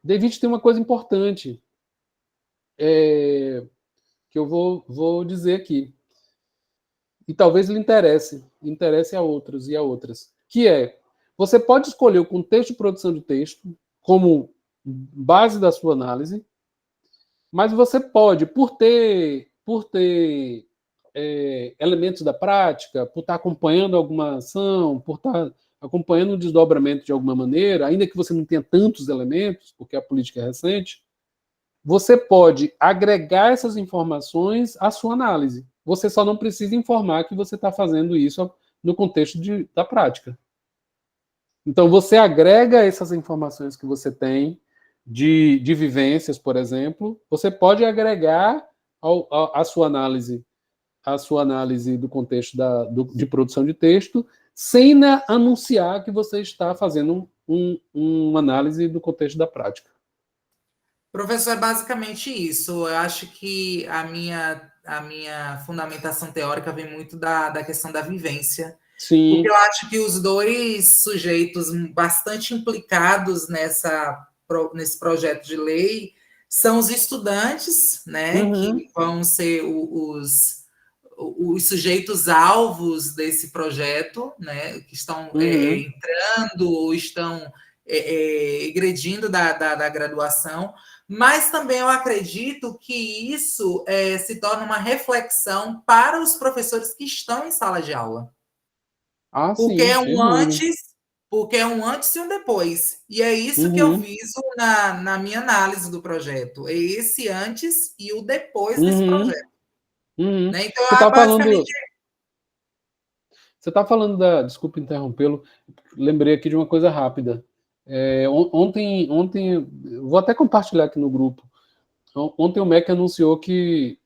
David, tem uma coisa importante que eu vou dizer aqui, e talvez lhe interesse a outros e a outras, que você pode escolher o contexto de produção de texto como base da sua análise, mas você pode, por ter elementos da prática, por estar acompanhando alguma ação, por estar acompanhando o desdobramento de alguma maneira, ainda que você não tenha tantos elementos, porque a política é recente, você pode agregar essas informações à sua análise. Você só não precisa informar que você está fazendo isso no contexto da prática. Então, você agrega essas informações que você tem de vivências, por exemplo, você pode agregar a sua análise do contexto de produção de texto, sem anunciar que você está fazendo uma análise do contexto da prática. Professor, é basicamente isso. Eu acho que a minha fundamentação teórica vem muito da questão da vivência. Sim. Porque eu acho que os dois sujeitos bastante implicados nesse projeto de lei são os estudantes, né, que vão ser os sujeitos alvos desse projeto, né, que estão entrando ou estão egredindo da graduação, mas também eu acredito que isso se torna uma reflexão para os professores que estão em sala de aula. Porque sim, é um antes porque é um antes e um depois. E é isso que eu viso na minha análise do projeto. É esse antes e o depois desse projeto. Né? Então, Você está basicamente... Você está falando da... Desculpa interrompê-lo, lembrei aqui de uma coisa rápida. Ontem, vou até compartilhar aqui no grupo. Ontem o MEC anunciou que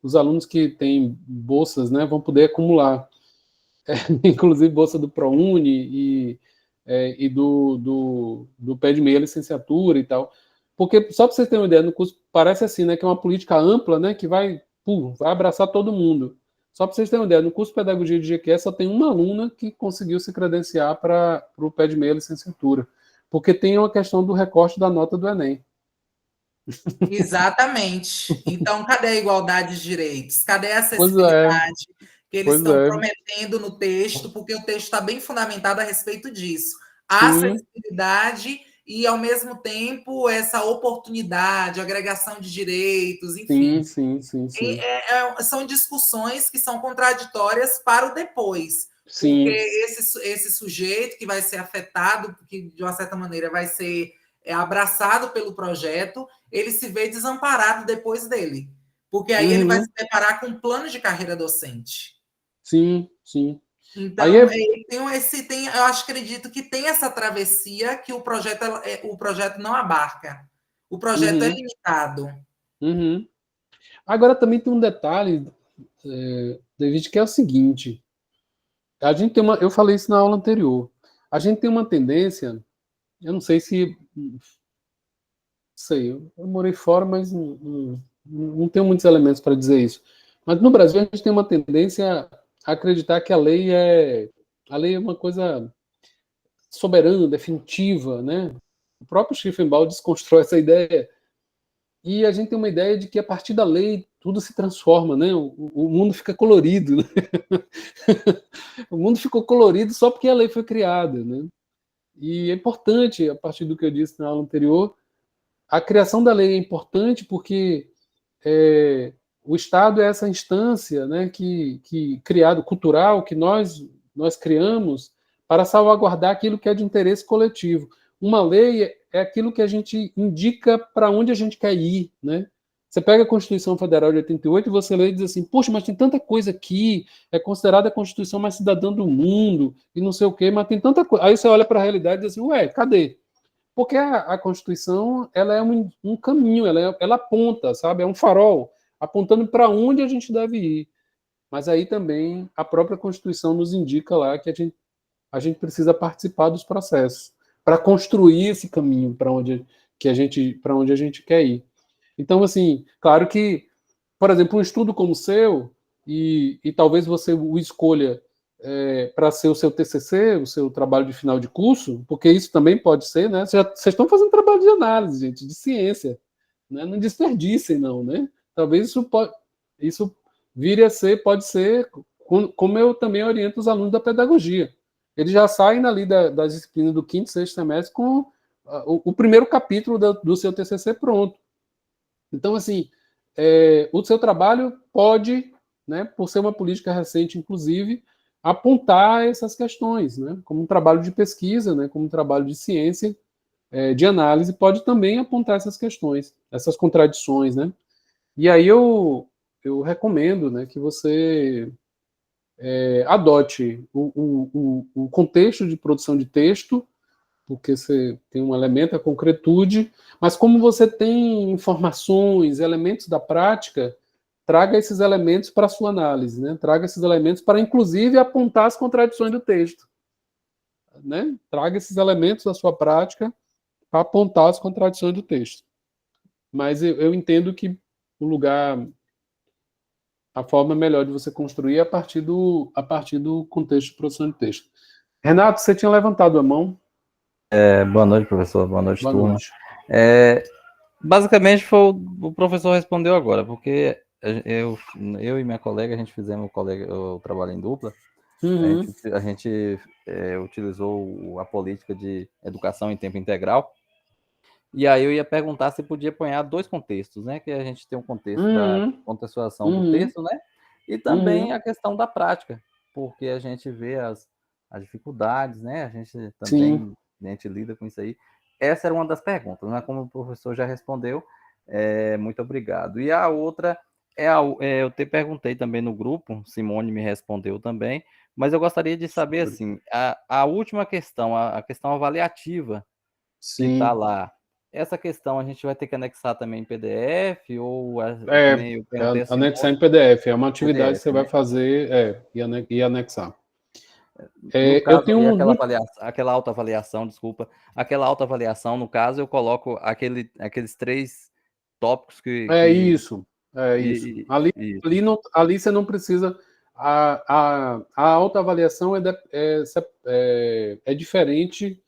os alunos que têm bolsas, né, vão poder acumular, inclusive bolsa do ProUni e do pé de meia licenciatura e tal. Porque, só para vocês terem uma ideia, no curso parece assim, né, que é uma política ampla, né, que vai abraçar todo mundo. Só para vocês terem uma ideia, no curso de Pedagogia de GQE só tem uma aluna que conseguiu se credenciar para o pé de meia licenciatura, porque tem uma questão do recorte da nota do Enem. Exatamente. Então, cadê a igualdade de direitos? Cadê a acessibilidade que eles estão prometendo no texto? Porque o texto está bem fundamentado a respeito disso. A acessibilidade e, ao mesmo tempo, essa oportunidade, agregação de direitos, enfim. Sim. São discussões que são contraditórias para o depois. Sim. Porque esse sujeito que vai ser afetado, que, de uma certa maneira, vai ser abraçado pelo projeto, ele se vê desamparado depois dele. Porque aí ele vai se deparar com um plano de carreira docente. Sim. Então, aí eu acredito que tem essa travessia que o projeto não abarca. O projeto é limitado. Agora também tem um detalhe, David, que é o seguinte. A gente tem eu falei isso na aula anterior. A gente tem uma tendência, eu não sei se... eu morei fora, mas não tenho muitos elementos para dizer isso. Mas no Brasil a gente tem uma tendência a acreditar que a lei é uma coisa soberana, definitiva, né? O próprio Schiffenbauer desconstrói essa ideia. E a gente tem uma ideia de que a partir da lei tudo se transforma, né? O mundo fica colorido. Né? O mundo ficou colorido só porque a lei foi criada, né? E é importante, a partir do que eu disse na aula anterior, a criação da lei é importante porque o Estado é essa instância, né, que criado, cultural, que nós criamos para salvaguardar aquilo que é de interesse coletivo. Uma lei é aquilo que a gente indica para onde a gente quer ir, né? Você pega a Constituição Federal de 88 e você lê e diz assim, poxa, mas tem tanta coisa aqui, é considerada a Constituição mais cidadã do mundo, e não sei o quê, mas tem tanta coisa. Aí você olha para a realidade e diz assim, ué, cadê? Porque a Constituição ela é um caminho, ela aponta, sabe? É um farol, apontando para onde a gente deve ir. Mas aí também a própria Constituição nos indica lá que a gente precisa participar dos processos para construir esse caminho para onde a gente quer ir. Então, assim, claro que, por exemplo, um estudo como o seu, e talvez você o escolha para ser o seu TCC, o seu trabalho de final de curso, porque isso também pode ser, né? Vocês estão fazendo trabalho de análise, gente, de ciência, né? Não desperdicem, não, né? Talvez isso vire a ser, pode ser, como eu também oriento os alunos da pedagogia. Eles já saem ali das disciplinas do 5º, 6º semestre com o primeiro capítulo do seu TCC pronto. Então, assim, o seu trabalho pode, né, por ser uma política recente, inclusive, apontar essas questões, né, como um trabalho de pesquisa, né, como um trabalho de ciência, de análise, pode também apontar essas questões, essas contradições, né. E aí eu recomendo, né, que você adote o contexto de produção de texto, porque você tem um elemento, a concretude, mas como você tem informações, elementos da prática, traga esses elementos para a sua análise, né? Traga esses elementos para, inclusive, apontar as contradições do texto. Né? Traga esses elementos da sua prática para apontar as contradições do texto. Mas eu entendo que a forma melhor de você construir é a partir do contexto de produção de texto. Renato, você tinha levantado a mão. Boa noite, professor. Boa noite, Boa turma. noite. Basicamente, o professor respondeu agora, porque eu e minha colega, a gente fizemos o trabalho em dupla. A gente utilizou a política de educação em tempo integral. E aí eu ia perguntar se podia apanhar 2 contextos, né? Que a gente tem um contexto da contextualização do texto, né? E também a questão da prática, porque a gente vê as dificuldades, né? A gente também Sim. a gente lida com isso aí. Essa era uma das perguntas, né? Como o professor já respondeu, muito obrigado. E a outra eu te perguntei também no grupo, Simone me respondeu também, mas eu gostaria de saber, assim, a última questão, a questão avaliativa que está Sim. lá, essa questão a gente vai ter que anexar também em PDF, ou também eu É perguntei a anexar em Simone, PDF. É uma atividade que PDF, você vai né? fazer, e anexar. No Eu caso, tenho ali, um. aquela autoavaliação, desculpa, aquela autoavaliação, no caso, eu coloco aqueles 3 tópicos É isso, é isso. e- isso, Ali você não precisa. A autoavaliação é diferente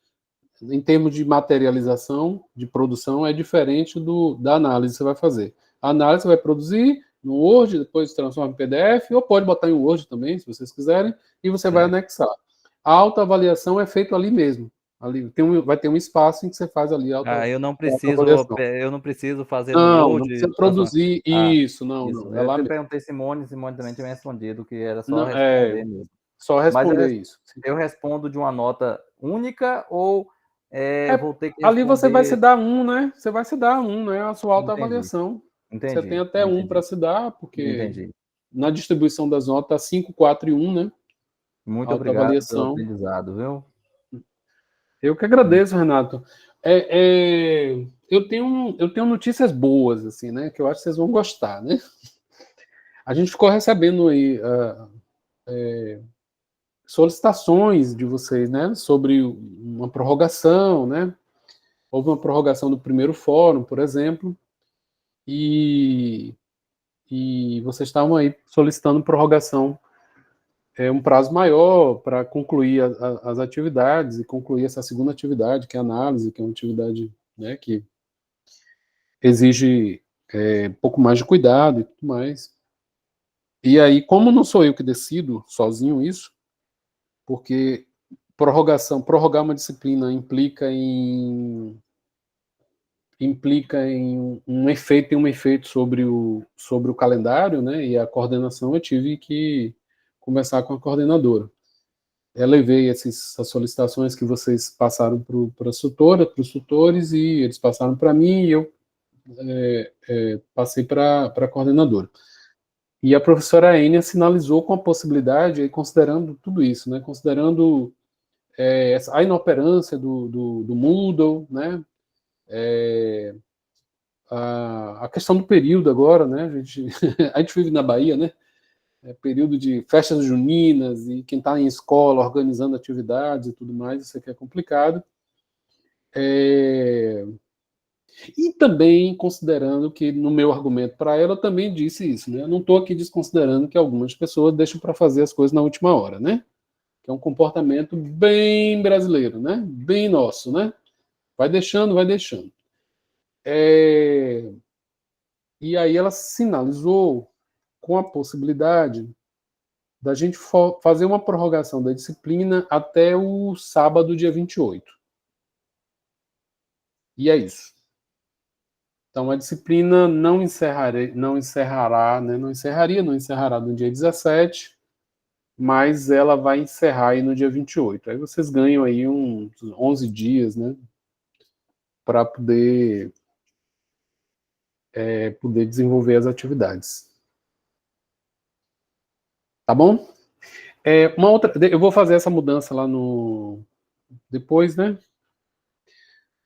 em termos de materialização, de produção, é diferente da análise que você vai fazer. A análise você vai produzir no Word, depois transforma em PDF, ou pode botar em Word também, se vocês quiserem, e você vai certo. anexar. A autoavaliação é feita ali mesmo. Ali vai ter um espaço em que você faz ali a Eu não autoavaliação. fazer no Não precisa Word, transformar. produzir Ah, isso, isso. não. É Eu lá até mesmo. perguntei Simone também tinha respondido que era só Não, é responder mesmo. só Mas responder isso. eu respondo de uma nota única ou vou ter que Ali você vai se responder? dar um, né? Você vai se dar um, né? A sua Entendi, autoavaliação. Você tem entendi, até um para entendi, se dar, porque entendi. na distribuição das notas 5, 4 e 1, né? Muito obrigado pelo Autoavaliação. aprendizado, viu? Eu que agradeço, Renato. Eu tenho notícias boas, assim, né? Que eu acho que vocês vão gostar, né? A gente ficou recebendo aí solicitações de vocês, né? Sobre uma prorrogação, né? Houve uma prorrogação do primeiro fórum, por exemplo, e vocês estavam aí solicitando prorrogação, um prazo maior para concluir as atividades e concluir essa segunda atividade, que é a análise, que é uma atividade, né, que exige um pouco mais de cuidado e tudo mais. E aí, como não sou eu que decido sozinho isso, porque prorrogar uma disciplina implica em um efeito sobre o calendário, né? E a coordenação eu tive que conversar com a coordenadora. Eu levei essas solicitações que vocês passaram para as tutoras, para os tutores, e eles passaram para mim, e eu passei para a coordenadora. E a professora Enia sinalizou com a possibilidade, considerando tudo isso, né? Considerando a inoperância do Moodle, né? A questão do período agora, né? A gente vive na Bahia, né? Período de festas juninas e quem está em escola organizando atividades e tudo mais, isso aqui é complicado. E também considerando que no meu argumento para ela eu também disse isso, né? Eu não estou aqui desconsiderando que algumas pessoas deixam para fazer as coisas na última hora, né? Que é um comportamento bem brasileiro, né? Bem nosso, né? Vai deixando, vai deixando. E aí ela sinalizou com a possibilidade da gente fazer uma prorrogação da disciplina até o sábado, dia 28. E é isso. Então a disciplina não encerraria no dia 17, mas ela vai encerrar aí no dia 28. Aí vocês ganham aí uns 11 dias, né, para poder desenvolver as atividades. Tá bom? Eu vou fazer essa mudança lá depois, né?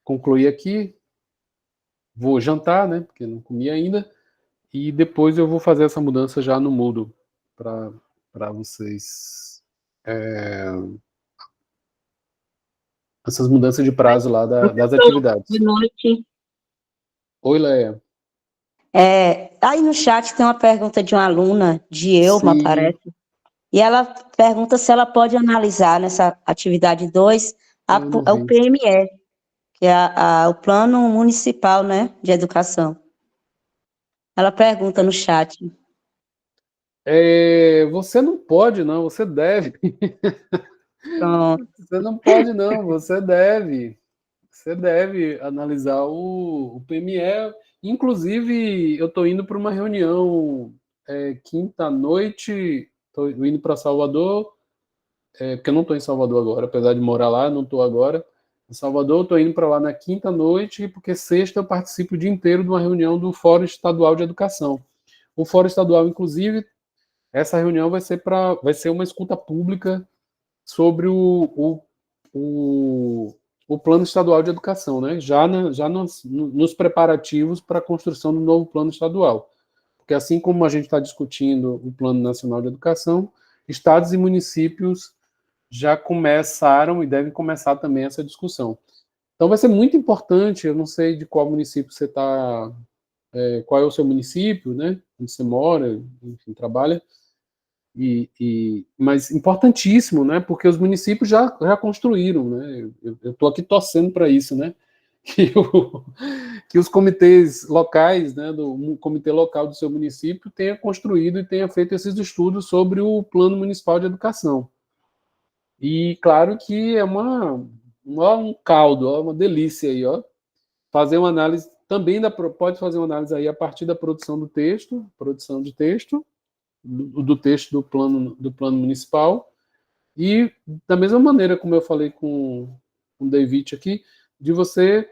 Concluir aqui. Vou jantar, né? Porque não comi ainda. E depois eu vou fazer essa mudança já no Moodle para vocês. Essas mudanças de prazo lá das atividades. Boa noite. Oi, Leia. Aí no chat tem uma pergunta de uma aluna, de Elma, Sim. parece, e ela pergunta se ela pode analisar nessa atividade 2 o PME, que é o Plano Municipal, né, de Educação. Ela pergunta no chat. Você não pode, não, você deve. Pronto. Você não pode, não, você deve. Você deve analisar o PME. Inclusive, eu estou indo para uma reunião quinta-noite, estou indo para Salvador, porque eu não estou em Salvador agora, apesar de morar lá, não estou agora em Salvador, estou indo para lá na quinta-noite, porque sexta eu participo o dia inteiro de uma reunião do Fórum Estadual de Educação. O Fórum Estadual, inclusive, essa reunião vai ser uma escuta pública sobre o Plano Estadual de Educação, né? Já nos preparativos para a construção do novo Plano Estadual. Porque assim como a gente está discutindo o Plano Nacional de Educação, estados e municípios já começaram e devem começar também essa discussão. Então vai ser muito importante, eu não sei de qual município você está, qual é o seu município, né? Onde você mora, enfim, trabalha, mas importantíssimo, né? Porque os municípios já construíram, né? Eu estou aqui torcendo para isso, né? Que os comitês locais, né, do comitê local do seu município tenha construído e tenha feito esses estudos sobre o Plano Municipal de Educação. E claro que é um caldo, uma delícia aí, ó. Fazer uma análise também pode fazer uma análise aí a partir da produção do texto, produção de texto, do texto do plano municipal, e da mesma maneira como eu falei com o David aqui, de você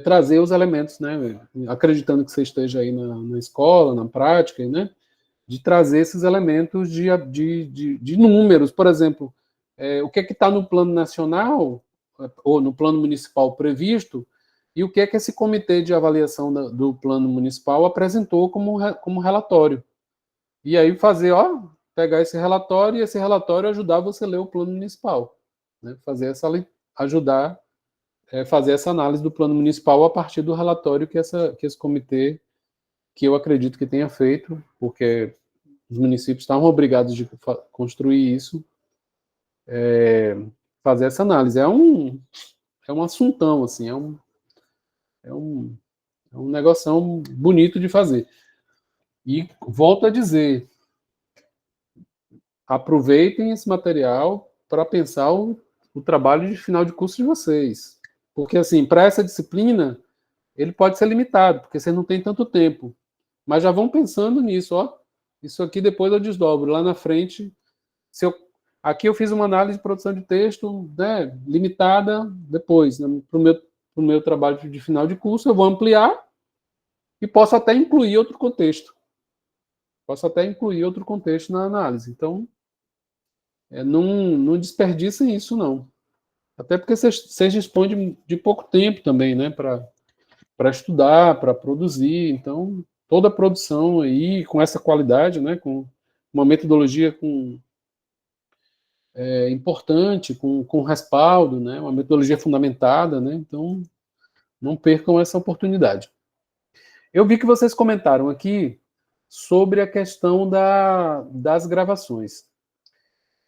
trazer os elementos, né, acreditando que você esteja aí na escola, na prática, né, de trazer esses elementos de números, por exemplo, o que está no plano nacional, ou no plano municipal previsto, e o que esse comitê de avaliação do plano municipal apresentou como relatório. E aí pegar esse relatório e esse relatório ajudar você a ler o plano municipal, né, ajudar fazer essa análise do plano municipal a partir do relatório que esse comitê, que eu acredito que tenha feito, porque os municípios estavam obrigados de construir isso, fazer essa análise. É um assuntão, assim, é um negoção bonito de fazer. E volto a dizer, aproveitem esse material para pensar o trabalho de final de curso de vocês. Porque, assim, para essa disciplina, ele pode ser limitado, porque você não tem tanto tempo. Mas já vão pensando nisso, ó. Isso aqui depois eu desdobro. Lá na frente, aqui eu fiz uma análise de produção de texto, né, limitada, depois, né, para o meu trabalho de final de curso, eu vou ampliar e posso até incluir outro contexto. Na análise. Então, não desperdicem isso, não. Até porque vocês dispõem de pouco tempo também, né, para estudar, para produzir. Então, toda a produção aí, com essa qualidade, né, com uma metodologia importante, com respaldo, né, uma metodologia fundamentada, né, então não percam essa oportunidade. Eu vi que vocês comentaram aqui sobre a questão das gravações.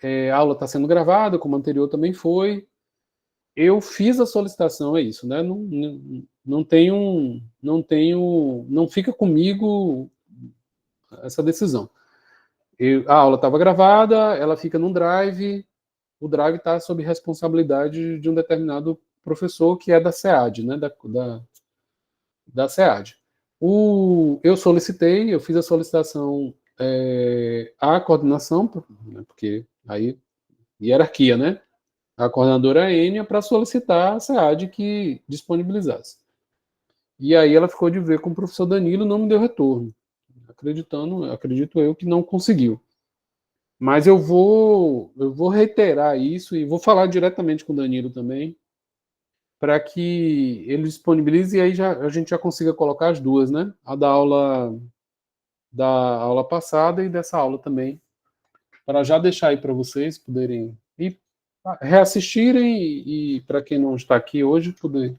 A aula está sendo gravada, como a anterior também foi. Eu fiz a solicitação, é isso, né? Não fica comigo essa decisão. A aula estava gravada, ela fica num drive, o drive está sob responsabilidade de um determinado professor que é da SEAD, né? Da SEAD. Eu fiz a solicitação à coordenação, né, porque aí, hierarquia, né? A coordenadora Ênia, para solicitar a SEAD que disponibilizasse. E aí ela ficou de ver com o professor Danilo, não me deu retorno. Acredito eu que não conseguiu. Mas eu vou reiterar isso e vou falar diretamente com o Danilo também, para que ele disponibilize e aí a gente já consiga colocar as duas, né? A da aula passada e dessa aula também, para já deixar aí para vocês poderem reassistirem e para quem não está aqui hoje, poder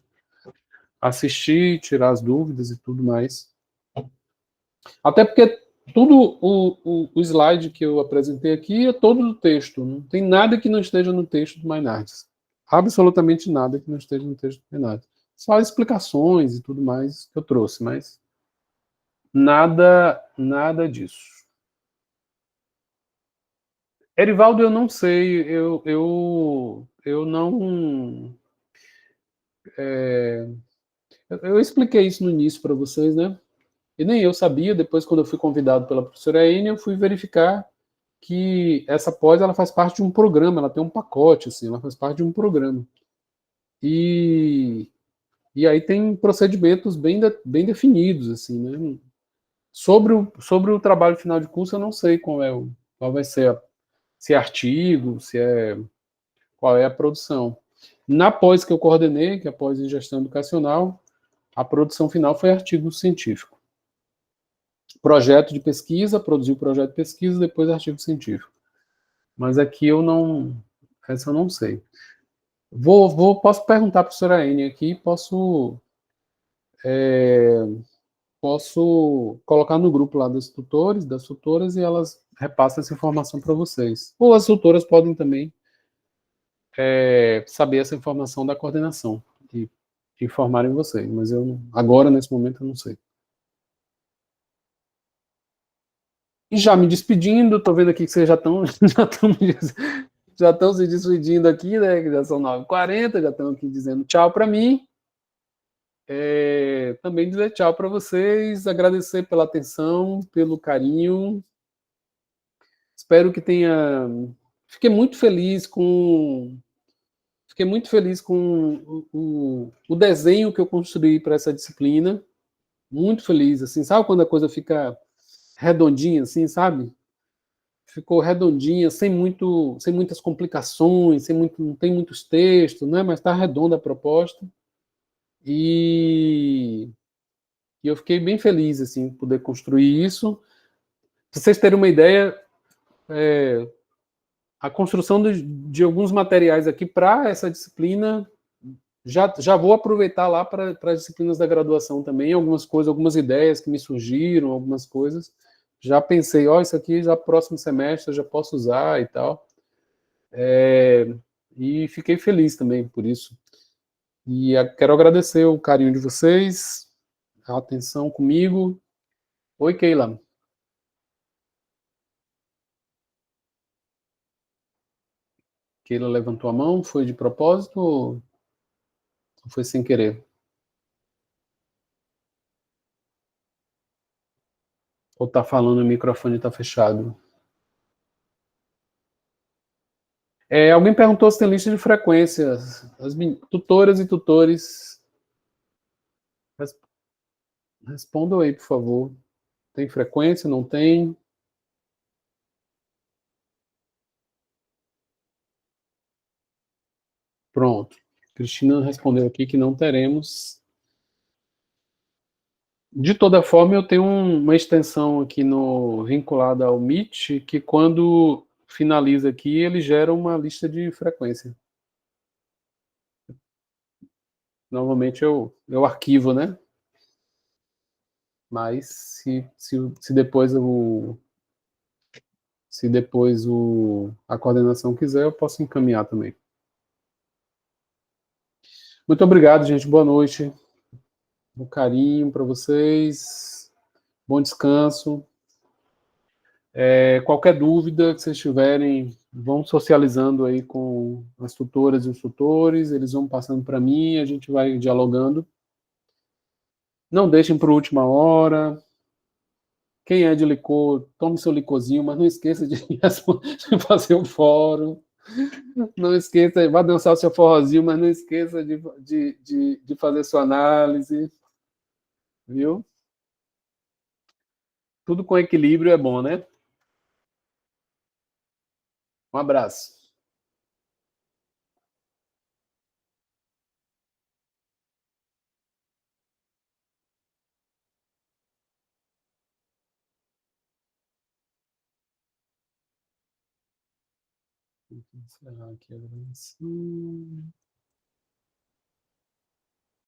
assistir, tirar as dúvidas e tudo mais. Até porque tudo o slide que eu apresentei aqui é todo do texto. Não tem nada que não esteja no texto do Maynardes. Absolutamente nada que não esteja no texto do Maynardes. Só explicações e tudo mais que eu trouxe, mas nada disso. Erivaldo, eu não sei, eu não... eu expliquei isso no início para vocês, né? E nem eu sabia, depois quando eu fui convidado pela professora Ênia, eu fui verificar que essa pós ela faz parte de um programa, ela tem um pacote, assim, ela faz parte de um programa. E aí tem procedimentos bem definidos, assim, né? Sobre o trabalho final de curso, eu não sei qual vai ser, se é artigo, qual é a produção. Na pós que eu coordenei, que é a pós em gestão educacional, a produção final foi artigo científico. Projeto de pesquisa, produziu projeto de pesquisa, depois artigo científico. Mas aqui essa eu não sei. Posso perguntar para a professora Ene aqui, posso colocar no grupo lá dos tutores, das tutoras, e elas repassam essa informação para vocês. Ou as tutoras podem também saber essa informação da coordenação, de informarem vocês, mas agora, nesse momento, eu não sei. E já me despedindo, estou vendo aqui que vocês já estão já estão se despedindo aqui, né, que já são 9h40, já estão aqui dizendo tchau para mim. Também dizer tchau para vocês, agradecer pela atenção, pelo carinho. Espero que tenha... Fiquei muito feliz com o desenho que eu construí para essa disciplina. Muito feliz, assim, sabe quando a coisa fica redondinha, assim, sabe? Ficou redondinha, sem muitas complicações, não tem muitos textos, né? Mas está redonda a proposta. E eu fiquei bem feliz, assim, poder construir isso. Para vocês terem uma ideia, a construção de alguns materiais aqui para essa disciplina, já vou aproveitar lá para as disciplinas da graduação também, algumas ideias que me surgiram, algumas coisas. Já pensei, isso aqui já próximo semestre eu já posso usar e tal. E fiquei feliz também por isso. E quero agradecer o carinho de vocês, a atenção comigo. Oi, Keila. Keila levantou a mão, foi de propósito ou foi sem querer? Ou tá falando e o microfone tá fechado? Alguém perguntou se tem lista de frequências. As tutoras e tutores, respondam aí, por favor. Tem frequência, não tem? Pronto. Cristina respondeu aqui que não teremos. De toda forma, eu tenho uma extensão aqui vinculada ao Meet, que quando finaliza aqui, ele gera uma lista de frequência. Normalmente eu arquivo, né? Mas se depois a coordenação quiser, eu posso encaminhar também. Muito obrigado, gente. Boa noite. Um carinho para vocês. Bom descanso. Qualquer dúvida que vocês tiverem, vão socializando aí com as tutoras e os tutores, eles vão passando para mim, a gente vai dialogando. Não deixem para a última hora. Quem é de licor, tome seu licorzinho, mas não esqueça de fazer o fórum. Não esqueça, vá dançar o seu forrozinho, mas não esqueça de fazer sua análise. Viu? Tudo com equilíbrio é bom, né? Um abraço. Vou encerrar aqui a gravação.